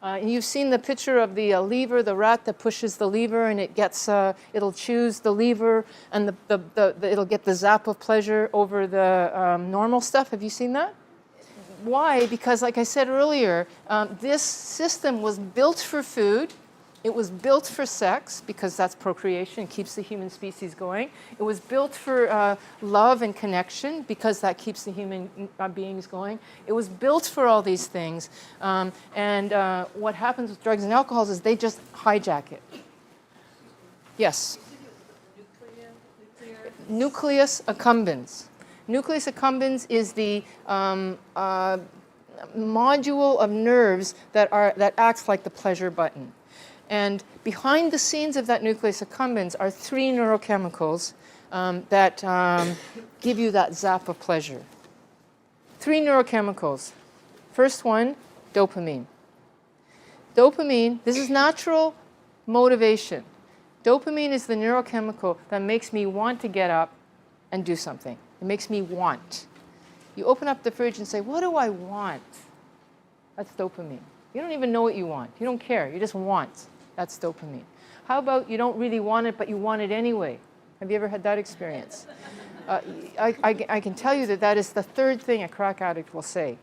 And you've seen the picture of the lever, the rat that pushes the lever, and it'll choose the lever, and it'll get the zap of pleasure over the normal stuff. Have you seen that? Why? Because, like I said earlier, this system was built for food. It was built for sex, because that's procreation, keeps the human species going. It was built for love and connection, because that keeps the human beings going. It was built for all these things. And what happens with drugs and alcohols is they just hijack it. Yes? Nucleus accumbens. Nucleus accumbens is the module of nerves that acts like the pleasure button. And behind the scenes of that nucleus accumbens are 3 neurochemicals that give you that zap of pleasure. 3 neurochemicals. First one, dopamine. Dopamine, this is natural motivation. Dopamine is the neurochemical that makes me want to get up and do something. It makes me want. You open up the fridge and say, what do I want? That's dopamine. You don't even know what you want. You don't care. You just want. That's dopamine. How about you don't really want it, but you want it anyway? Have you ever had that experience? I can tell you that is the third thing a crack addict will say.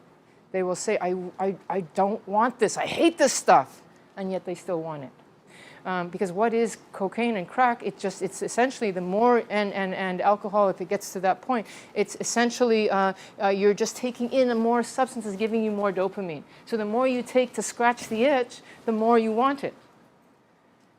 They will say, I don't want this. I hate this stuff. And yet they still want it. Because what is cocaine and crack? It's essentially the more, and alcohol, if it gets to that point, it's essentially you're just taking in more substances, giving you more dopamine. So the more you take to scratch the itch, the more you want it.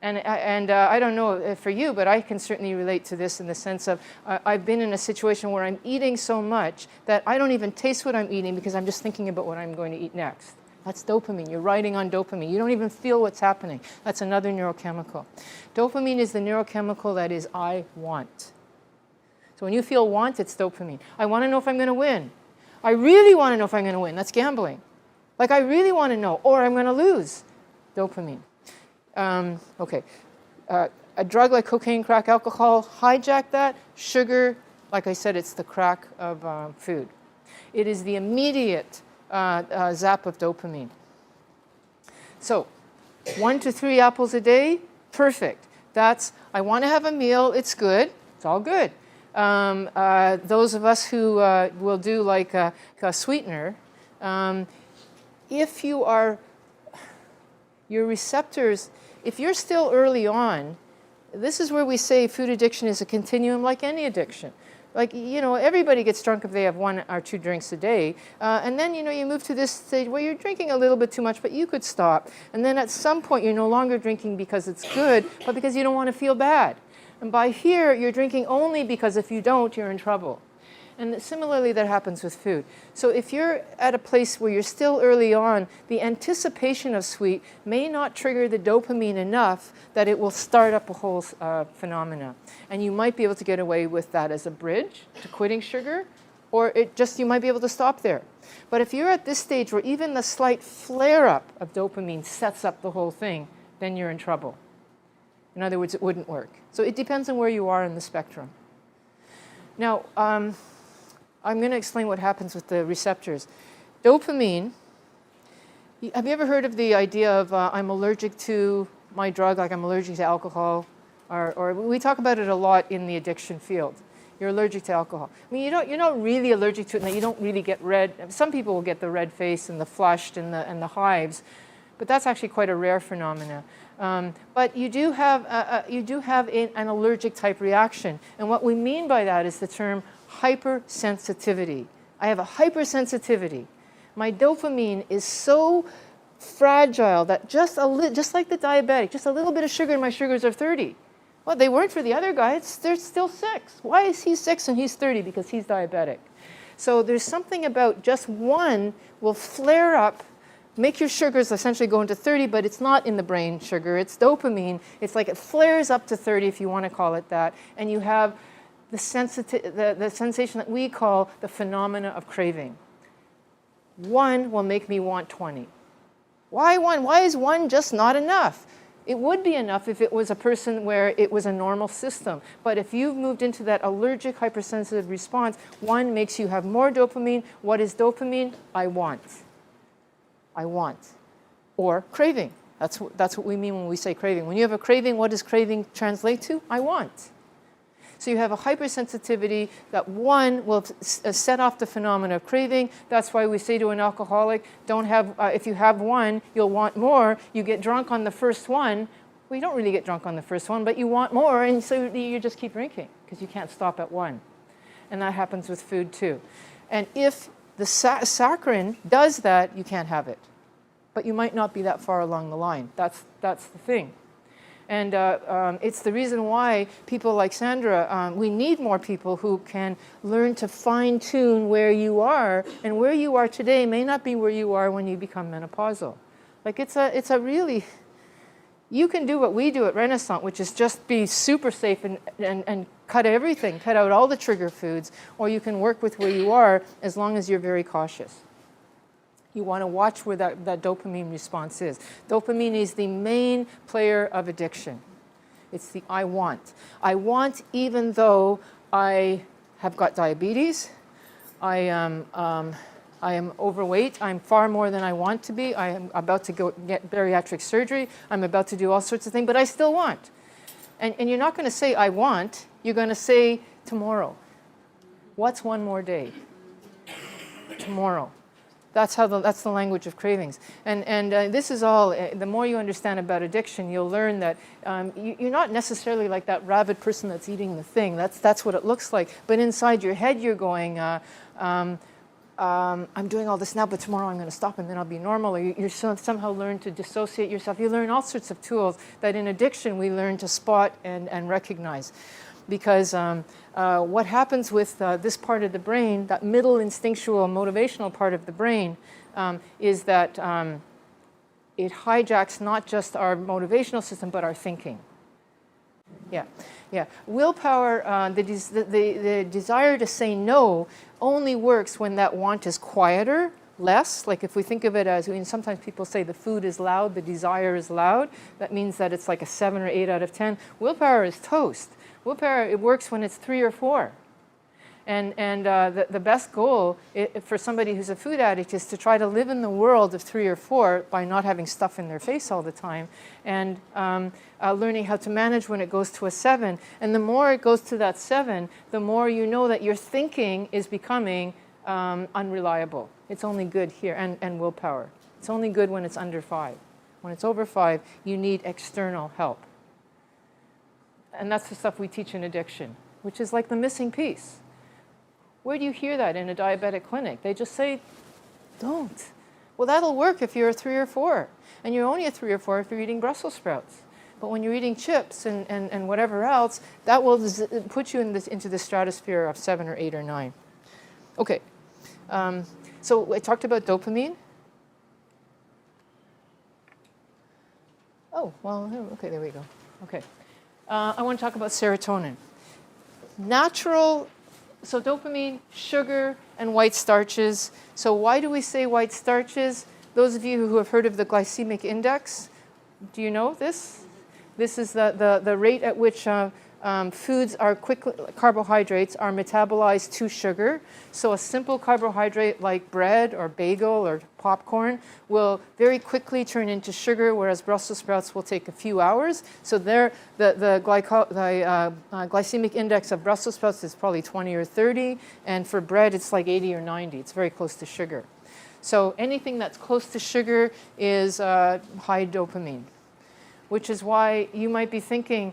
And I don't know for you, but I can certainly relate to this in the sense of I've been in a situation where I'm eating so much that I don't even taste what I'm eating because I'm just thinking about what I'm going to eat next. That's dopamine. You're riding on dopamine. You don't even feel what's happening. That's another neurochemical. Dopamine is the neurochemical that is I want. So when you feel want, it's dopamine. I want to know if I'm going to win. I really want to know if I'm going to win. That's gambling. Like I really want to know, or I'm going to lose. Dopamine. Okay. A drug like cocaine, crack, alcohol, hijack that. Sugar, like I said, it's the crack of food. It is the immediate zap of dopamine. So 1 to 3 apples a day, perfect. That's, I want to have a meal, it's good, it's all good. Those of us who will do like a sweetener, if you are, your receptors, if you're still early on, this is where we say food addiction is a continuum like any addiction. Like, you know, everybody gets drunk if they have 1 or 2 drinks a day. And then, you know, you move to this stage where you're drinking a little bit too much, but you could stop. And then at some point, you're no longer drinking because it's good, but because you don't want to feel bad. And by here, you're drinking only because if you don't, you're in trouble. And similarly, that happens with food. So if you're at a place where you're still early on, the anticipation of sweet may not trigger the dopamine enough that it will start up a whole phenomena. And you might be able to get away with that as a bridge to quitting sugar, or you might be able to stop there. But if you're at this stage where even the slight flare-up of dopamine sets up the whole thing, then you're in trouble. In other words, it wouldn't work. So it depends on where you are in the spectrum. Now, I'm going to explain what happens with the receptors. Dopamine, have you ever heard of the idea of I'm allergic to my drug, like I'm allergic to alcohol? Or we talk about it a lot in the addiction field. You're allergic to alcohol. I mean, you're not really allergic to it, and you don't really get red. Some people will get the red face and the flushed and the hives, but that's actually quite a rare phenomena. But you do have an allergic type reaction, and what we mean by that is the term hypersensitivity. I have a hypersensitivity. My dopamine is so fragile that just like the diabetic, just a little bit of sugar and my sugars are 30. Well, they weren't for the other guy. They're still 6. Why is he 6 and he's 30? Because he's diabetic. So there's something about just one will flare up, make your sugars essentially go into 30, but it's not in the brain sugar. It's dopamine. It's like it flares up to 30, if you want to call it that, and you have the sensation that we call the phenomena of craving. 1 will make me want 20. Why 1? Why is 1 just not enough? It would be enough if it was a person where it was a normal system. But if you've moved into that allergic hypersensitive response, 1 makes you have more dopamine. What is dopamine? I want. I want. Or craving. That's what we mean when we say craving. When you have a craving, what does craving translate to? I want. So you have a hypersensitivity that 1 will set off the phenomena of craving. That's why we say to an alcoholic, don't have, if you have 1, you'll want more. You get drunk on the first one. Well, you don't really get drunk on the first one, but you want more, and so you just keep drinking because you can't stop at 1. And that happens with food too. And if the saccharin does that, you can't have it. But you might not be that far along the line. That's the thing. And it's the reason why people like Sandra, we need more people who can learn to fine-tune where you are, and where you are today may not be where you are when you become menopausal. Like it's a really, you can do what we do at Renaissance, which is just be super safe and cut everything, cut out all the trigger foods, or you can work with where you are as long as you're very cautious. You want to watch where that dopamine response is. Dopamine is the main player of addiction. It's the I want. I want even though I have got diabetes. I am overweight. I'm far more than I want to be. I am about to go get bariatric surgery. I'm about to do all sorts of things, but I still want. And you're not going to say, I want. You're going to say, tomorrow. What's one more day? Tomorrow. That's the language of cravings. And this is all, the more you understand about addiction, you'll learn that you're not necessarily like that rabid person that's eating the thing. That's what it looks like. But inside your head, you're going, I'm doing all this now, but tomorrow I'm going to stop and then I'll be normal. Or you somehow learn to dissociate yourself. You learn all sorts of tools that in addiction we learn to spot and recognize. Because what happens with this part of the brain, that middle instinctual motivational part of the brain, is that it hijacks not just our motivational system, but our thinking. Yeah. Willpower, the desire to say no only works when that want is quieter, less. Like if we think of it as, sometimes people say the food is loud, the desire is loud. That means that it's like a 7 or 8 out of 10. Willpower is toast. Willpower, it works when it's 3 or 4. And the best goal for somebody who's a food addict is to try to live in the world of 3 or 4 by not having stuff in their face all the time, and learning how to manage when it goes to a 7. And the more it goes to that 7, the more you know that your thinking is becoming unreliable. It's only good here, and willpower. It's only good when it's under 5. When it's over 5, you need external help. And that's the stuff we teach in addiction, which is like the missing piece. Where do you hear that in a diabetic clinic? They just say, don't. Well, that'll work if you're a 3 or 4. And you're only a 3 or 4 if you're eating Brussels sprouts. But when you're eating chips and whatever else, that will put you into the stratosphere of 7 or 8 or 9. Okay. So I talked about dopamine. Oh, well, okay, there we go. Okay. I want to talk about serotonin. So dopamine, sugar, and white starches. So why do we say white starches? Those of you who have heard of the glycemic index, do you know this? This is the rate at which carbohydrates are metabolized to sugar. So a simple carbohydrate like bread or bagel or popcorn will very quickly turn into sugar, whereas Brussels sprouts will take a few hours. So the glycemic index of Brussels sprouts is probably 20 or 30, and for bread it's like 80 or 90. It's very close to sugar. So anything that's close to sugar is high dopamine, which is why you might be thinking,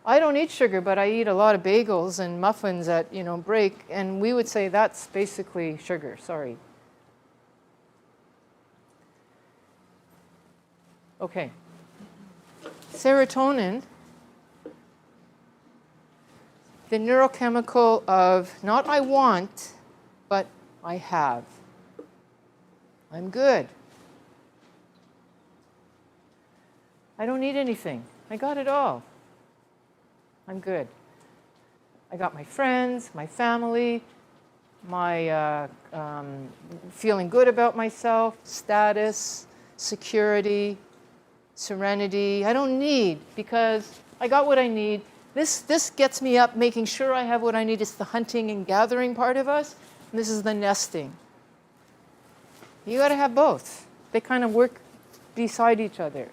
I don't eat sugar, but I eat a lot of bagels and muffins at break, and we would say that's basically sugar. Sorry. Okay. Serotonin, the neurochemical of not I want, but I have. I'm good. I don't need anything. I got it all. I'm good. I got my friends, my family, my feeling good about myself, status, security, serenity. I don't need, because I got what I need. This gets me up, making sure I have what I need. It's the hunting and gathering part of us. And this is the nesting. You got to have both. They kind of work beside each other.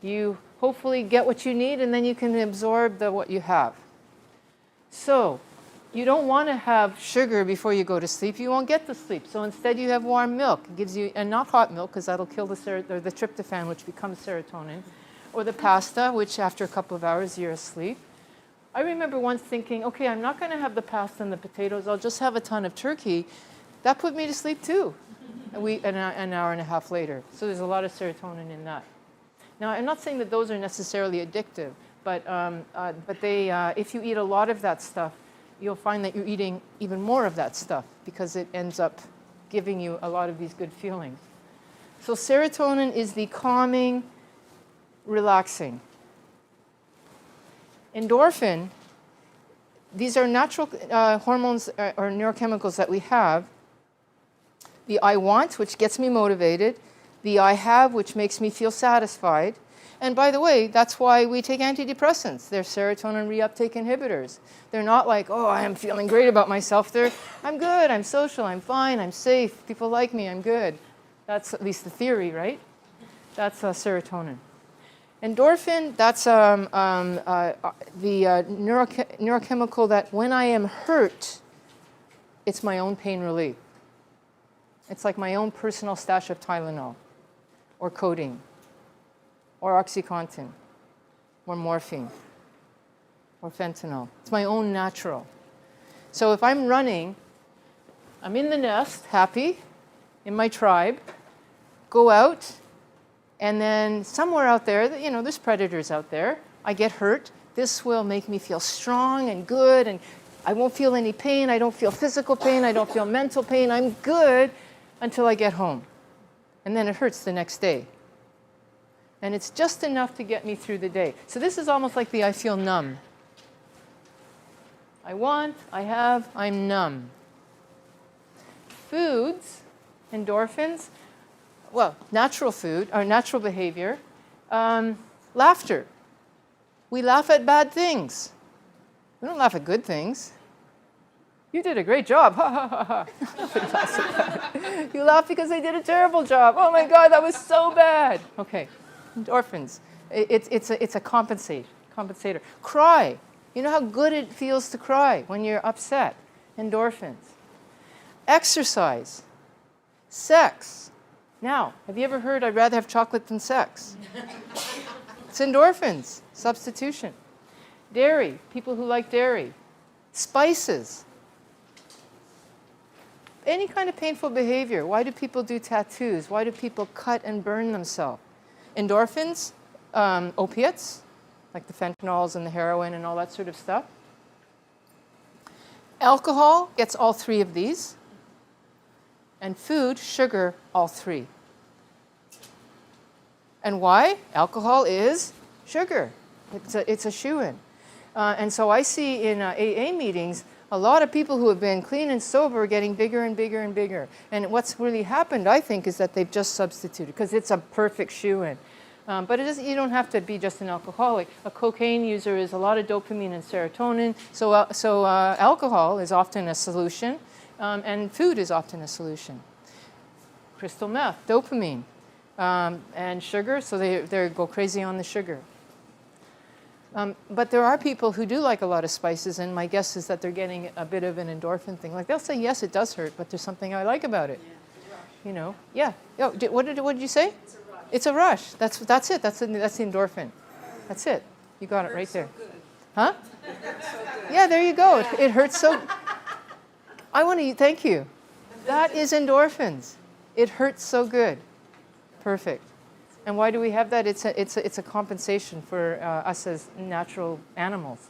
You hopefully get what you need, and then you can absorb what you have. So you don't want to have sugar before you go to sleep. You won't get to sleep. So instead you have warm milk. It gives you, and not hot milk, because that'll kill the tryptophan, which becomes serotonin, or the pasta, which after a couple of hours you're asleep. I remember once thinking, okay, I'm not going to have the pasta and the potatoes. I'll just have a ton of turkey. That put me to sleep too, an hour and a half later. So there's a lot of serotonin in that. Now, I'm not saying that those are necessarily addictive, but they, if you eat a lot of that stuff, you'll find that you're eating even more of that stuff because it ends up giving you a lot of these good feelings. So serotonin is the calming, relaxing. Endorphin, these are natural hormones or neurochemicals that we have. The I want, which gets me motivated. The I have, which makes me feel satisfied. And by the way, that's why we take antidepressants. They're serotonin reuptake inhibitors. They're not like, oh, I am feeling great about myself. They're, I'm good, I'm social, I'm fine, I'm safe, people like me, I'm good. That's at least the theory, right? That's serotonin. Endorphin, that's the neurochemical that when I am hurt, it's my own pain relief. It's like my own personal stash of Tylenol or codeine or OxyContin or morphine or fentanyl. It's my own natural. So if I'm running, I'm in the nest, happy, in my tribe, go out, and then somewhere out there, you know, there's predators out there. I get hurt. This will make me feel strong and good, and I won't feel any pain. I don't feel physical pain. I don't feel mental pain. I'm good until I get home. And then it hurts the next day. And it's just enough to get me through the day. So this is almost like the I feel numb. I want, I have, I'm numb. Foods, endorphins, well, natural food, or natural behavior, laughter. We laugh at bad things. We don't laugh at good things. You did a great job. Ha ha ha ha. Nobody laughs at that. You laugh because they did a terrible job. Oh my God, that was so bad. Okay, endorphins. It's a compensator. Cry. You know how good it feels to cry when you're upset. Endorphins. Exercise. Sex. Now, have you ever heard I'd rather have chocolate than sex? It's endorphins, substitution. Dairy, people who like dairy. Spices. Any kind of painful behavior. Why do people do tattoos? Why do people cut and burn themselves? Endorphins, opiates, like the fentanyls and the heroin and all that sort of stuff. Alcohol gets all three of these. And food, sugar, all three. And why? Alcohol is sugar. It's a shoo-in. And so I see in AA meetings a lot of people who have been clean and sober getting bigger and bigger and bigger. And what's really happened, I think, is that they've just substituted, because it's a perfect shoo-in. But it doesn't, you don't have to be just an alcoholic. A cocaine user is a lot of dopamine and serotonin. So alcohol is often a solution, and food is often a solution. Crystal meth, dopamine, and sugar, so they go crazy on the sugar. But there are people who do like a lot of spices, and my guess is that they're getting a bit of an endorphin thing. Like they'll say, yes, it does hurt, but there's something I like about it. Yeah, you know, yeah. Oh, what did you say? It's a rush. That's it. That's the endorphin. That's it. You got it right there. So good. Huh? It hurts so good. Yeah, there you go. It hurts so. I want to thank you. That is endorphins. It hurts so good. Perfect. And why do we have that? It's a compensation for us as natural animals.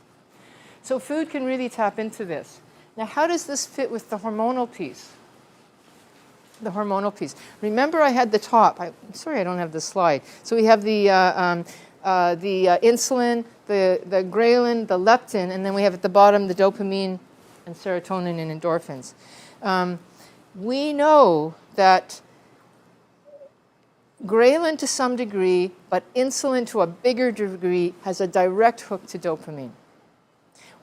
So food can really tap into this. Now, how does this fit with the hormonal piece? The hormonal piece. Remember, I had the top. I'm sorry, I don't have the slide. So we have the insulin, the Ghrelin, the leptin, and then we have at the bottom the dopamine and serotonin and endorphins. We know that Ghrelin to some degree, but insulin to a bigger degree, has a direct hook to dopamine.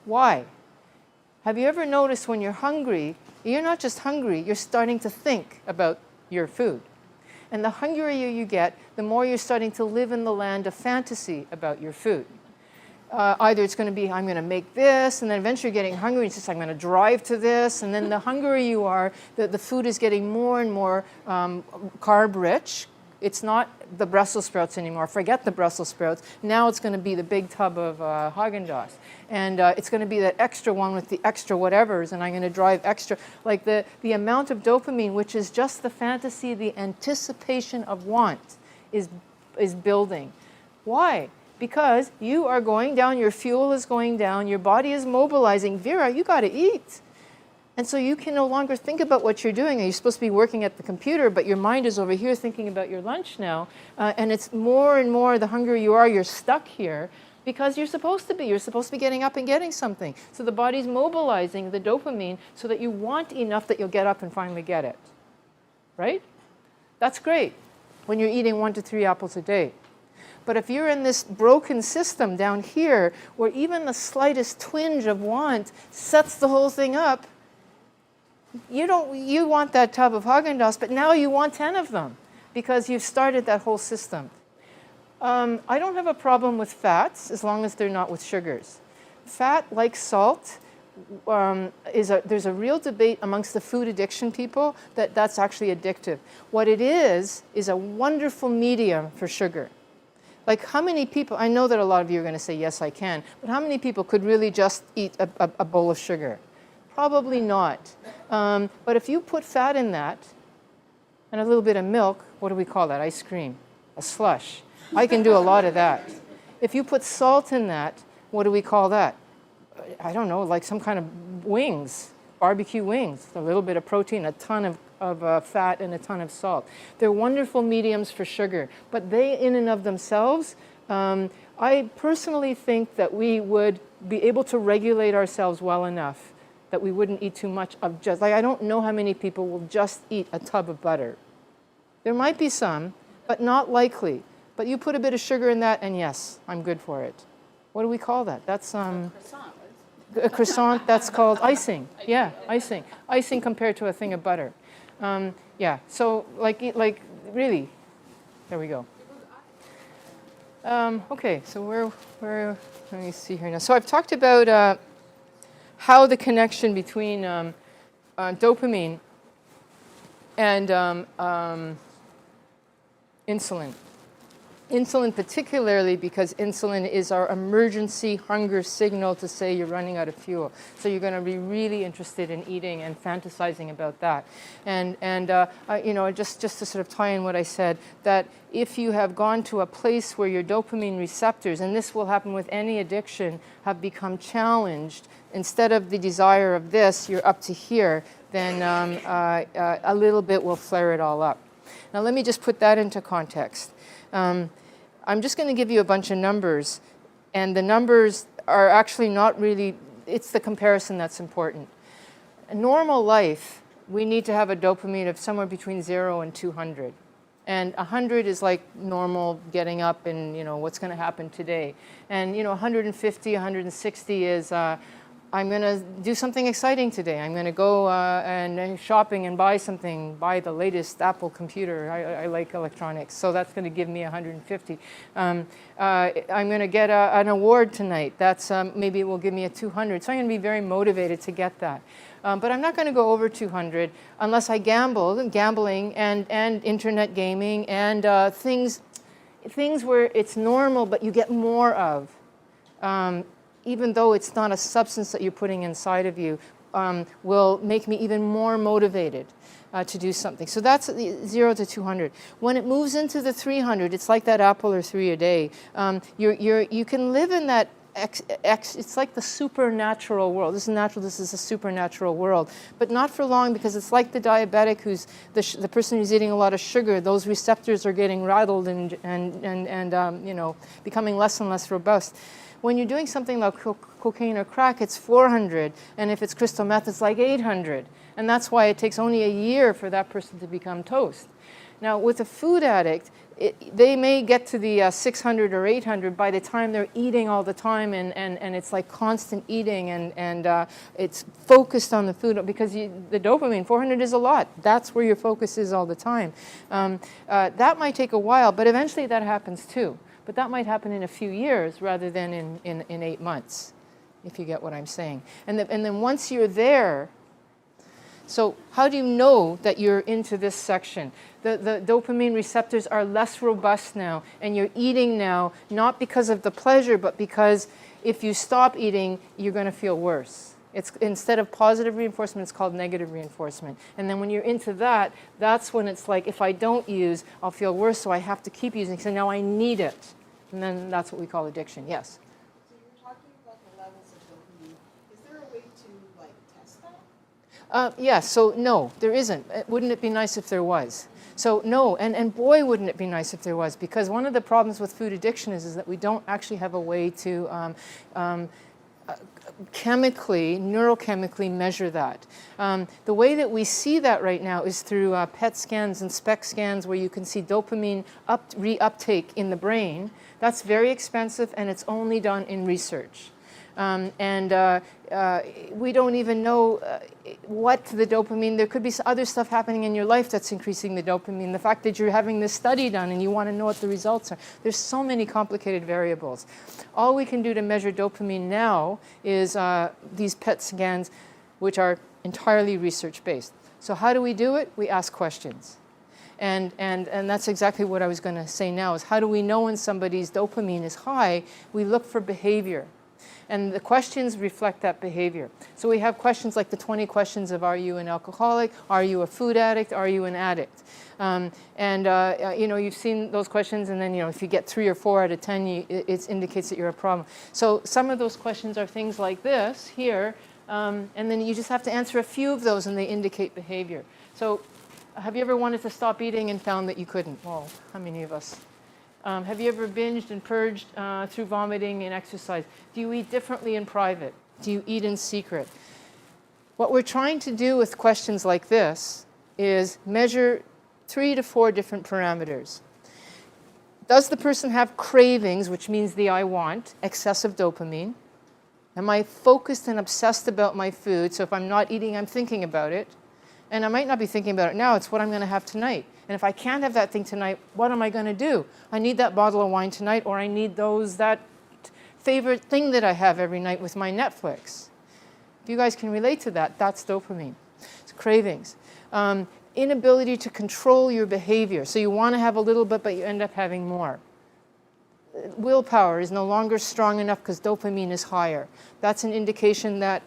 Why? Have you ever noticed when you're hungry, you're not just hungry, you're starting to think about your food. And the hungrier you get, the more you're starting to live in the land of fantasy about your food. Either it's going to be, I'm going to make this, and then eventually you're getting hungry, it's just, I'm going to drive to this, and then the hungrier you are, the food is getting more and more carb-rich. It's not the Brussels sprouts anymore. Forget the Brussels sprouts. Now it's going to be the big tub of Haagen-Dazs. And it's going to be that extra one with the extra whatevers, and I'm going to drive extra. Like the amount of dopamine, which is just the fantasy, the anticipation of want, is building. Why? Because you are going down, your fuel is going down, your body is mobilizing. Vera, you got to eat. And so you can no longer think about what you're doing. You're supposed to be working at the computer, but your mind is over here thinking about your lunch now. And it's more and more, the hungrier you are, you're stuck here because you're supposed to be. You're supposed to be getting up and getting something. So the body's mobilizing the dopamine so that you want enough that you'll get up and finally get it. Right? That's great when you're eating 1 to 3 apples a day. But if you're in this broken system down here, where even the slightest twinge of want sets the whole thing up, you want that tub of Haagen-Dazs, but now you want 10 of them because you've started that whole system. I don't have a problem with fats as long as they're not with sugars. Fat, like salt, there's a real debate amongst the food addiction people that that's actually addictive. What it is a wonderful medium for sugar. Like how many people, I know that a lot of you are going to say, yes, I can, but how many people could really just eat a bowl of sugar? Probably not. But if you put fat in that and a little bit of milk, what do we call that? Ice cream, a slush. I can do a lot of that. If you put salt in that, what do we call that? I don't know, like some kind of wings, barbecue wings, a little bit of protein, a ton of fat, and a ton of salt. They're wonderful mediums for sugar, but they in and of themselves, I personally think that we would be able to regulate ourselves well enough that we wouldn't eat too much of just, like I don't know how many people will just eat a tub of butter. There might be some, but not likely. But you put a bit of sugar in that, and yes, I'm good for it. What do we call that? That's Croissant. a croissant. That's called icing. Yeah, icing. Icing compared to a thing of butter. Yeah. So like really, there we go. Okay. So where? Let me see here now. So I've talked about how the connection between dopamine and insulin. Insulin particularly because insulin is our emergency hunger signal to say you're running out of fuel. So you're going to be really interested in eating and fantasizing about that. And you know, just to sort of tie in what I said, that if you have gone to a place where your dopamine receptors, and this will happen with any addiction, have become challenged, instead of the desire of this, you're up to here, then a little bit will flare it all up. Now let me just put that into context. I'm just going to give you a bunch of numbers, and the numbers are actually not really, it's the comparison that's important. In normal life, we need to have a dopamine of somewhere between 0 and 200. And 100 is like normal getting up and, you know, what's going to happen today. And, you know, 150, 160 is I'm going to do something exciting today. I'm going to go and shopping and buy something, buy the latest Apple computer. I like electronics, so that's going to give me 150. I'm going to get an award tonight. That's maybe it will give me a 200. So I'm going to be very motivated to get that. But I'm not going to go over 200 unless I gambling and internet gaming and things where it's normal, but you get more of. Even though it's not a substance that you're putting inside of you, will make me even more motivated to do something. So that's 0 to 200. When it moves into the 300, it's like that apple or 3 a day. You can live in that, it's like the supernatural world. This is natural, this is a supernatural world. But not for long, because it's like the diabetic who's the person who's eating a lot of sugar. Those receptors are getting rattled and you know, becoming less and less robust. When you're doing something like cocaine or crack, it's 400, and if it's crystal meth, it's like 800. And that's why it takes only a year for that person to become toast. Now, with a food addict, they may get to the 600 or 800 by the time they're eating all the time, and it's like constant eating, and it's focused on the food, because the dopamine, 400 is a lot. That's where your focus is all the time. That might take a while, but eventually that happens too. But that might happen in a few years rather than in 8 months, if you get what I'm saying. And then once you're there, so how do you know that you're into this section? The dopamine receptors are less robust now, and you're eating now, not because of the pleasure, but because if you stop eating, you're going to feel worse. It's, instead of positive reinforcement, it's called negative reinforcement. And then when you're into that, that's when it's like, if I don't use, I'll feel worse, so I have to keep using, so now I need it. And then that's what we call addiction, yes. So you're talking about the levels of dopamine. Is there a way to, like, test that? Yeah, so no, there isn't. Wouldn't it be nice if there was? So no, and boy, wouldn't it be nice if there was, because one of the problems with food addiction is that we don't actually have a way to chemically, neurochemically measure that. The way that we see that right now is through PET scans and SPECT scans where you can see dopamine reuptake in the brain. That's very expensive and it's only done in research. We don't even know what the dopamine, there could be other stuff happening in your life that's increasing the dopamine. The fact that you're having this study done and you want to know what the results are. There's so many complicated variables. All we can do to measure dopamine now is these PET scans, which are entirely research-based. So how do we do it? We ask questions. And that's exactly what I was going to say now, is how do we know when somebody's dopamine is high? We look for behavior. And the questions reflect that behavior. So we have questions like the 20 questions of, are you an alcoholic? Are you a food addict? Are you an addict? You know, you've seen those questions, and then, you know, if you get 3 or 4 out of 10, it indicates that you're a problem. So some of those questions are things like this here, and then you just have to answer a few of those, and they indicate behavior. So have you ever wanted to stop eating and found that you couldn't? Well, how many of us? Have you ever binged and purged through vomiting and exercise? Do you eat differently in private? Do you eat in secret? What we're trying to do with questions like this is measure 3 to 4 different parameters. Does the person have cravings, which means the I want, excessive dopamine? Am I focused and obsessed about my food? So if I'm not eating, I'm thinking about it. And I might not be thinking about it now, it's what I'm going to have tonight. And if I can't have that thing tonight, what am I going to do? I need that bottle of wine tonight, or I need that favorite thing that I have every night with my Netflix. If you guys can relate to that, that's dopamine. It's cravings. Inability to control your behavior. So you want to have a little bit, but you end up having more. Willpower is no longer strong enough because dopamine is higher. That's an indication that,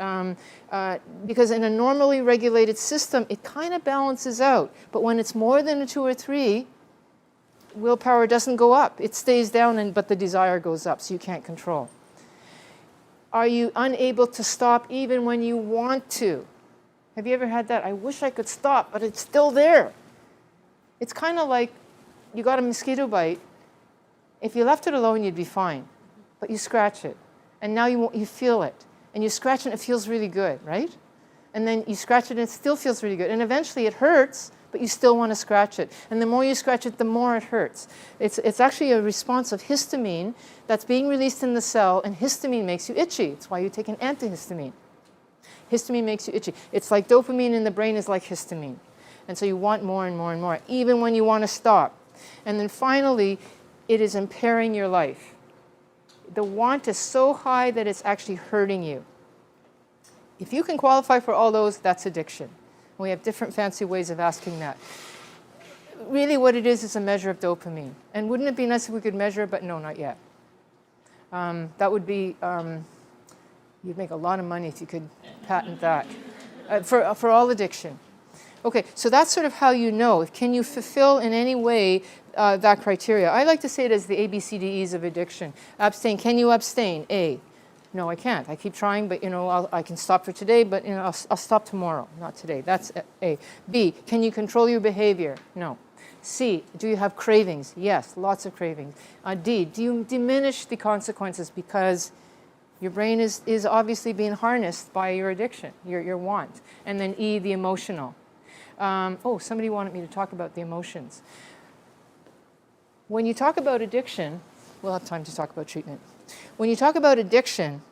because in a normally regulated system, it kind of balances out. But when it's more than a 2 or 3, willpower doesn't go up. It stays down, but the desire goes up, so you can't control. Are you unable to stop even when you want to? Have you ever had that? I wish I could stop, but it's still there. It's kind of like you got a mosquito bite. If you left it alone, you'd be fine. But you scratch it. And now you feel it. And you scratch it, and it feels really good, right? And then you scratch it, and it still feels really good. And eventually it hurts, but you still want to scratch it. And the more you scratch it, the more it hurts. It's actually a response of histamine that's being released in the cell, and histamine makes you itchy. It's why you take an antihistamine. Histamine makes you itchy. It's like dopamine in the brain is like histamine. And so you want more and more and more, even when you want to stop. And then finally, it is impairing your life. The want is so high that it's actually hurting you. If you can qualify for all those, that's addiction. We have different fancy ways of asking that. Really what it is a measure of dopamine. And wouldn't it be nice if we could measure it, but no, not yet. That would be, you'd make a lot of money if you could patent that for all addiction. Okay, so that's sort of how you know. Can you fulfill in any way that criteria? I like to say it as the ABCDEs of addiction. Abstain. Can you abstain? A. No, I can't. I keep trying, but I can stop for today, but I'll stop tomorrow, not today. That's A. B. Can you control your behavior? No. C. Do you have cravings? Yes, lots of cravings. D. Do you diminish the consequences because your brain is obviously being harnessed by your addiction, your want. And then E. The emotional. Somebody wanted me to talk about the emotions. When you talk about addiction, we'll have time to talk about treatment. When you talk about addiction,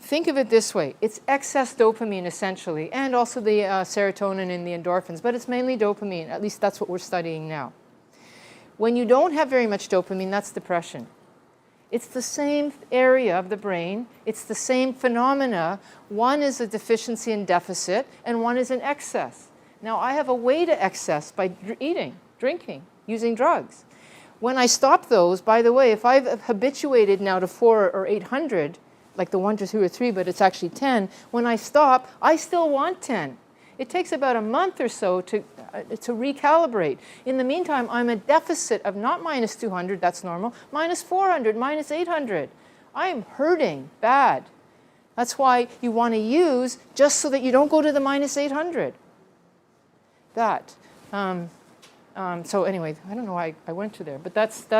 think of it this way. It's excess dopamine, essentially, and also the serotonin and the endorphins, but it's mainly dopamine. At least that's what we're studying now. When you don't have very much dopamine, that's depression. It's the same area of the brain. It's the same phenomena. One is a deficiency and deficit, and one is an excess. Now, I have a way to excess by eating, drinking, using drugs. When I stop those, by the way, if I've habituated now to 400 or 800, like the 1 to 2 or 3, but it's actually 10, when I stop, I still want 10. It takes about a month or so to recalibrate. In the meantime, I'm a deficit of not minus 200, that's normal, minus 400, minus 800. I am hurting bad. That's why you want to use just so that you don't go to the minus 800. That. So anyway, I don't know why I went to there, but that's the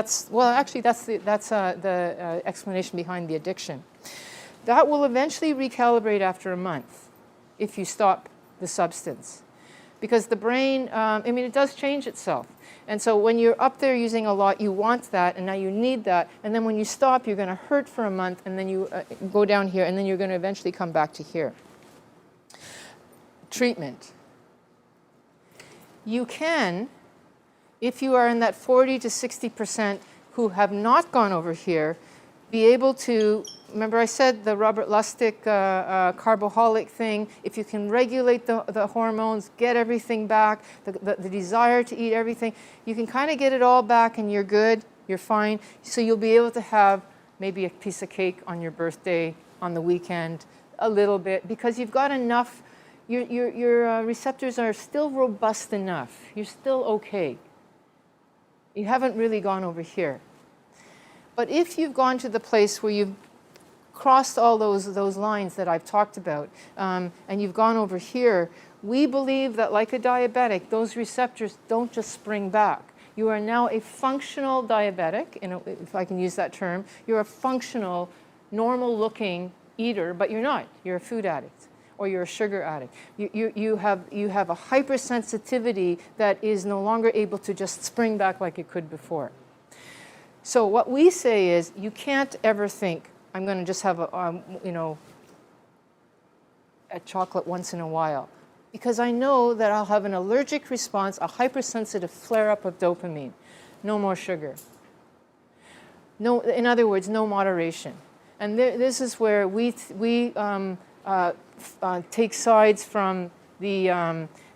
explanation behind the addiction. That will eventually recalibrate after a month if you stop the substance. Because the brain, it does change itself. And so when you're up there using a lot, you want that, and now you need that. And then when you stop, you're going to hurt for a month, and then you go down here, and then you're going to eventually come back to here. Treatment. You can, if you are in that 40 to 60% who have not gone over here, be able to, remember I said the Robert Lustig carboholic thing, if you can regulate the hormones, get everything back, the desire to eat everything, you can kind of get it all back and you're good, you're fine. So you'll be able to have maybe a piece of cake on your birthday, on the weekend, a little bit, because you've got enough, your receptors are still robust enough. You're still okay. You haven't really gone over here. But if you've gone to the place where you've crossed all those lines that I've talked about, and you've gone over here, we believe that like a diabetic, those receptors don't just spring back. You are now a functional diabetic, if I can use that term. You're a functional, normal-looking eater, but you're not. You're a food addict, or you're a sugar addict. You have a hypersensitivity that is no longer able to just spring back like it could before. So what we say is, you can't ever think, I'm going to just have a chocolate once in a while. Because I know that I'll have an allergic response, a hypersensitive flare-up of dopamine. No more sugar. No, in other words, no moderation. And this is where we take sides from the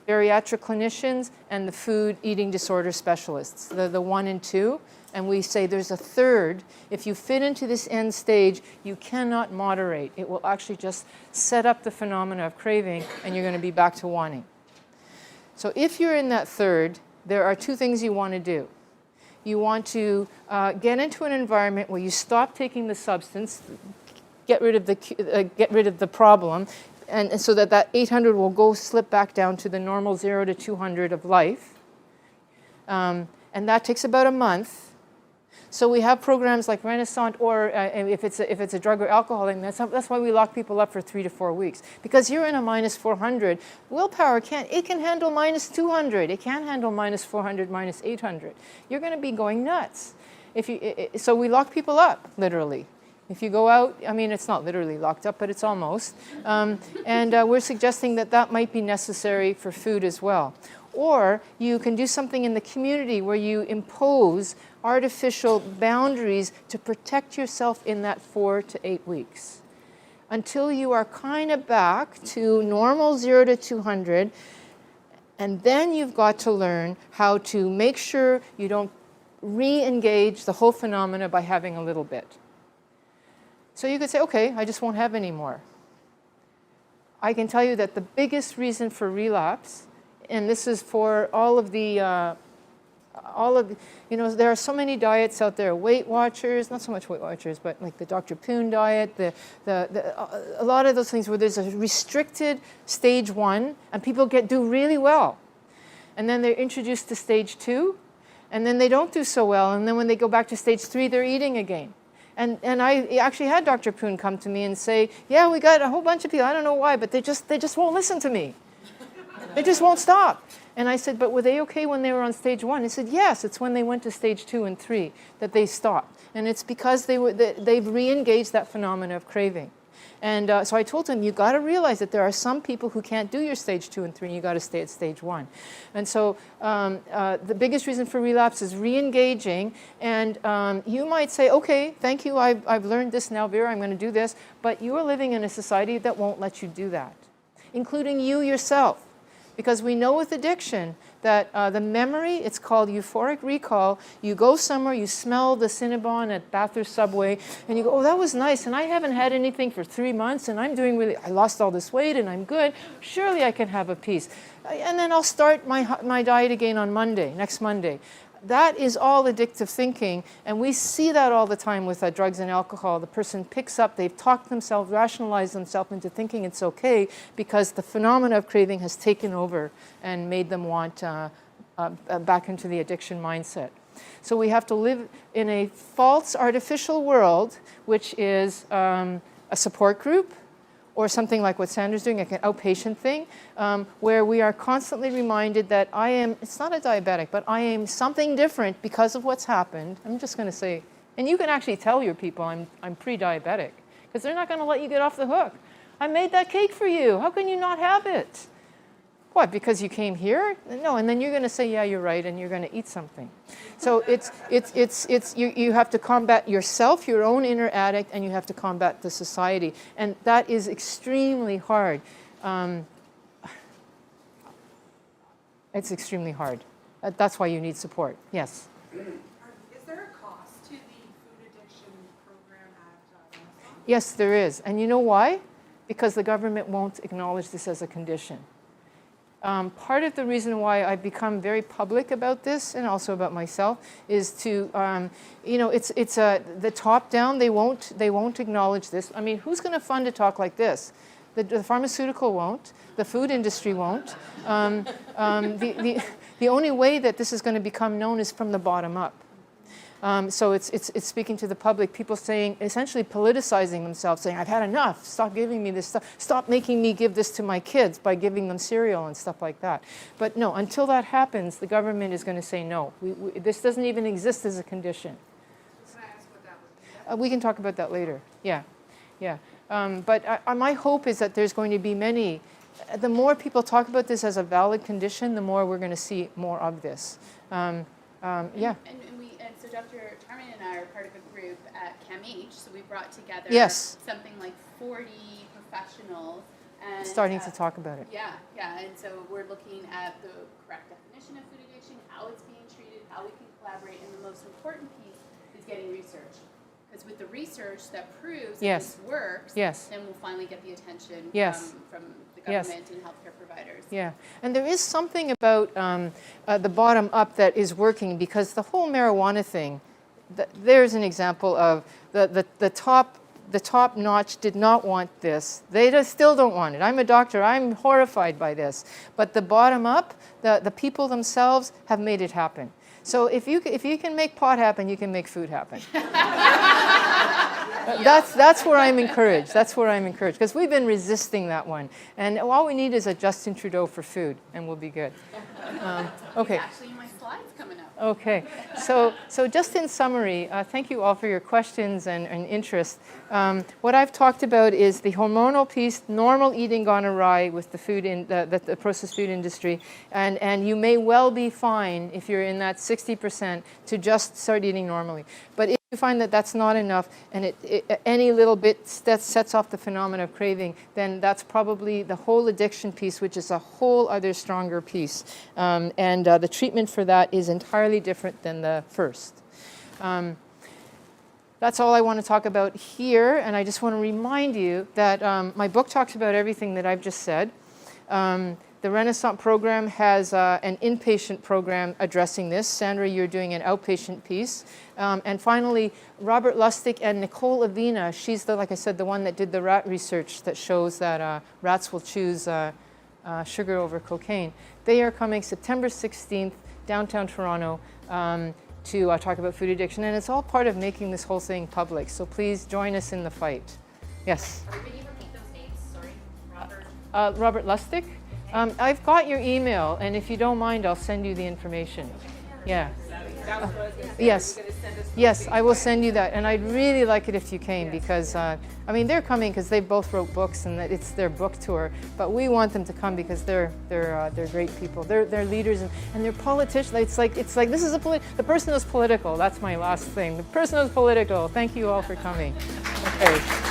bariatric clinicians and the food eating disorder specialists, the 1 and 2. And we say there's a third. If you fit into this end stage, you cannot moderate. It will actually just set up the phenomena of craving, and you're going to be back to wanting. So if you're in that third, there are 2 things you want to do. You want to get into an environment where you stop taking the substance, get rid of the problem, and so that 800 will slip back down to the normal 0 to 200 of life. And that takes about a month. So we have programs like Renaissance, or if it's a drug or alcohol, and that's why we lock people up for 3 to 4 weeks. Because you're in a minus 400. Willpower can handle minus 200. It can't handle minus 400, minus 800. You're going to be going nuts. So we lock people up, literally. If you go out, it's not literally locked up, but it's almost. And we're suggesting that might be necessary for food as well. Or you can do something in the community where you impose artificial boundaries to protect yourself in that 4 to 8 weeks until you are kind of back to normal 0 to 200. And then you've got to learn how to make sure you don't re-engage the whole phenomena by having a little bit. So you could say, okay, I just won't have any more. I can tell you that the biggest reason for relapse, and this is for all of the, there are so many diets out there, Weight Watchers, not so much Weight Watchers, but like the Dr. Poon diet, a lot of those things where there's a restricted stage 1, and people do really well. And then they're introduced to stage 2, and then they don't do so well, and then when they go back to stage 3, they're eating again. And I actually had Dr. Poon come to me and say, yeah, we got a whole bunch of people, I don't know why, but they just won't listen to me. They just won't stop. And I said, but were they okay when they were on stage 1? He said, yes, it's when they went to stage 2 and 3 that they stopped. And it's because they've re-engaged that phenomena of craving. And so I told him, you got to realize that there are some people who can't do your stage 2 and 3, and you got to stay at stage 1. And so the biggest reason for relapse is re-engaging. And you might say, okay, thank you, I've learned this now, Vera, I'm going to do this. But you are living in a society that won't let you do that, including you yourself. Because we know with addiction that the memory, it's called euphoric recall. You go somewhere, you smell the Cinnabon at Bathurst Subway, and you go, oh, that was nice, and I haven't had anything for 3 months, and I lost all this weight, and I'm good. Surely I can have a piece. And then I'll start my diet again on Monday, next Monday. That is all addictive thinking, and we see that all the time with drugs and alcohol. The person picks up, they've talked themselves, rationalized themselves into thinking it's okay because the phenomena of craving has taken over and made them want back into the addiction mindset. So we have to live in a false, artificial world, which is a support group, or something like what Sandra's doing, like an outpatient thing, where we are constantly reminded that it's not a diabetic, but I am something different because of what's happened. I'm just going to say, and you can actually tell your people I'm pre-diabetic, because they're not going to let you get off the hook. I made that cake for you. How can you not have it? What, because you came here? No, and then you're going to say, yeah, you're right, and you're going to eat something. So you have to combat yourself, your own inner addict, and you have to combat the society. And that is extremely hard. It's extremely hard. That's why you need support. Yes? Is there a cost to the food addiction program at Renaissance? Yes, there is. And you know why? Because the government won't acknowledge this as a condition. Part of the reason why I've become very public about this, and also about myself, is to, it's the top down. They won't acknowledge this. I mean, who's going to fund a talk like this? The pharmaceutical won't. The food industry won't. The only way that this is going to become known is from the bottom up. So it's speaking to the public, people saying, essentially politicizing themselves, saying, I've had enough, stop giving me this stuff, stop making me give this to my kids by giving them cereal and stuff like that. But no, until that happens, the government is going to say no. This doesn't even exist as a condition. Can I ask what that would be? We can talk about that later, yeah. But my hope is that there's going to be many, the more people talk about this as a valid condition, the more we're going to see more of this. Yeah. So Dr. Tarman and I are part of a group at CAMH, so we brought together something like 40 professionals. And, starting to talk about it. Yeah, and so we're looking at the correct definition of food addiction, how it's being treated, how we can collaborate, and the most important piece is getting research. Because with the research that proves that this works, then we'll finally get the attention from the government and healthcare providers. Yeah, and there is something about the bottom up that is working, because the whole marijuana thing, there's an example of the top notch did not want this. They still don't want it. I'm a doctor. I'm horrified by this. But the bottom up, the people themselves have made it happen. So if you can make pot happen, you can make food happen. That's where I'm encouraged. That's where I'm encouraged, because we've been resisting that one. And all we need is a Justin Trudeau for food, and we'll be good. Okay. Actually, my slides coming up. Okay. So just in summary, thank you all for your questions and interest. What I've talked about is the hormonal piece, normal eating gone awry with the food in the processed food industry, and you may well be fine if you're in that 60% to just start eating normally. But if you find that that's not enough, and any little bit that sets off the phenomenon of craving, then that's probably the whole addiction piece, which is a whole other stronger piece. And the treatment for that is entirely different than the first. That's all I want to talk about here, and I just want to remind you that my book talks about everything that I've just said. The Renaissance program has an inpatient program addressing this. Sandra, you're doing an outpatient piece. And finally, Robert Lustig and Nicole Avina, she's like I said, the one that did the rat research that shows that rats will choose sugar over cocaine. They are coming September 16th, downtown Toronto, to talk about food addiction. And it's all part of making this whole thing public. So please join us in the fight. Yes? Can you repeat those names? Sorry, Robert Lustig. I've got your email, and if you don't mind, I'll send you the information. Yeah. Yes, I will send you that, and I'd really like it if you came, because I mean, they're coming because they both wrote books and it's their book tour. But we want them to come because they're great people. They're leaders and they're politicians. It's like this is the person who's political. That's my last thing. The person who's political. Thank you all for coming. Okay.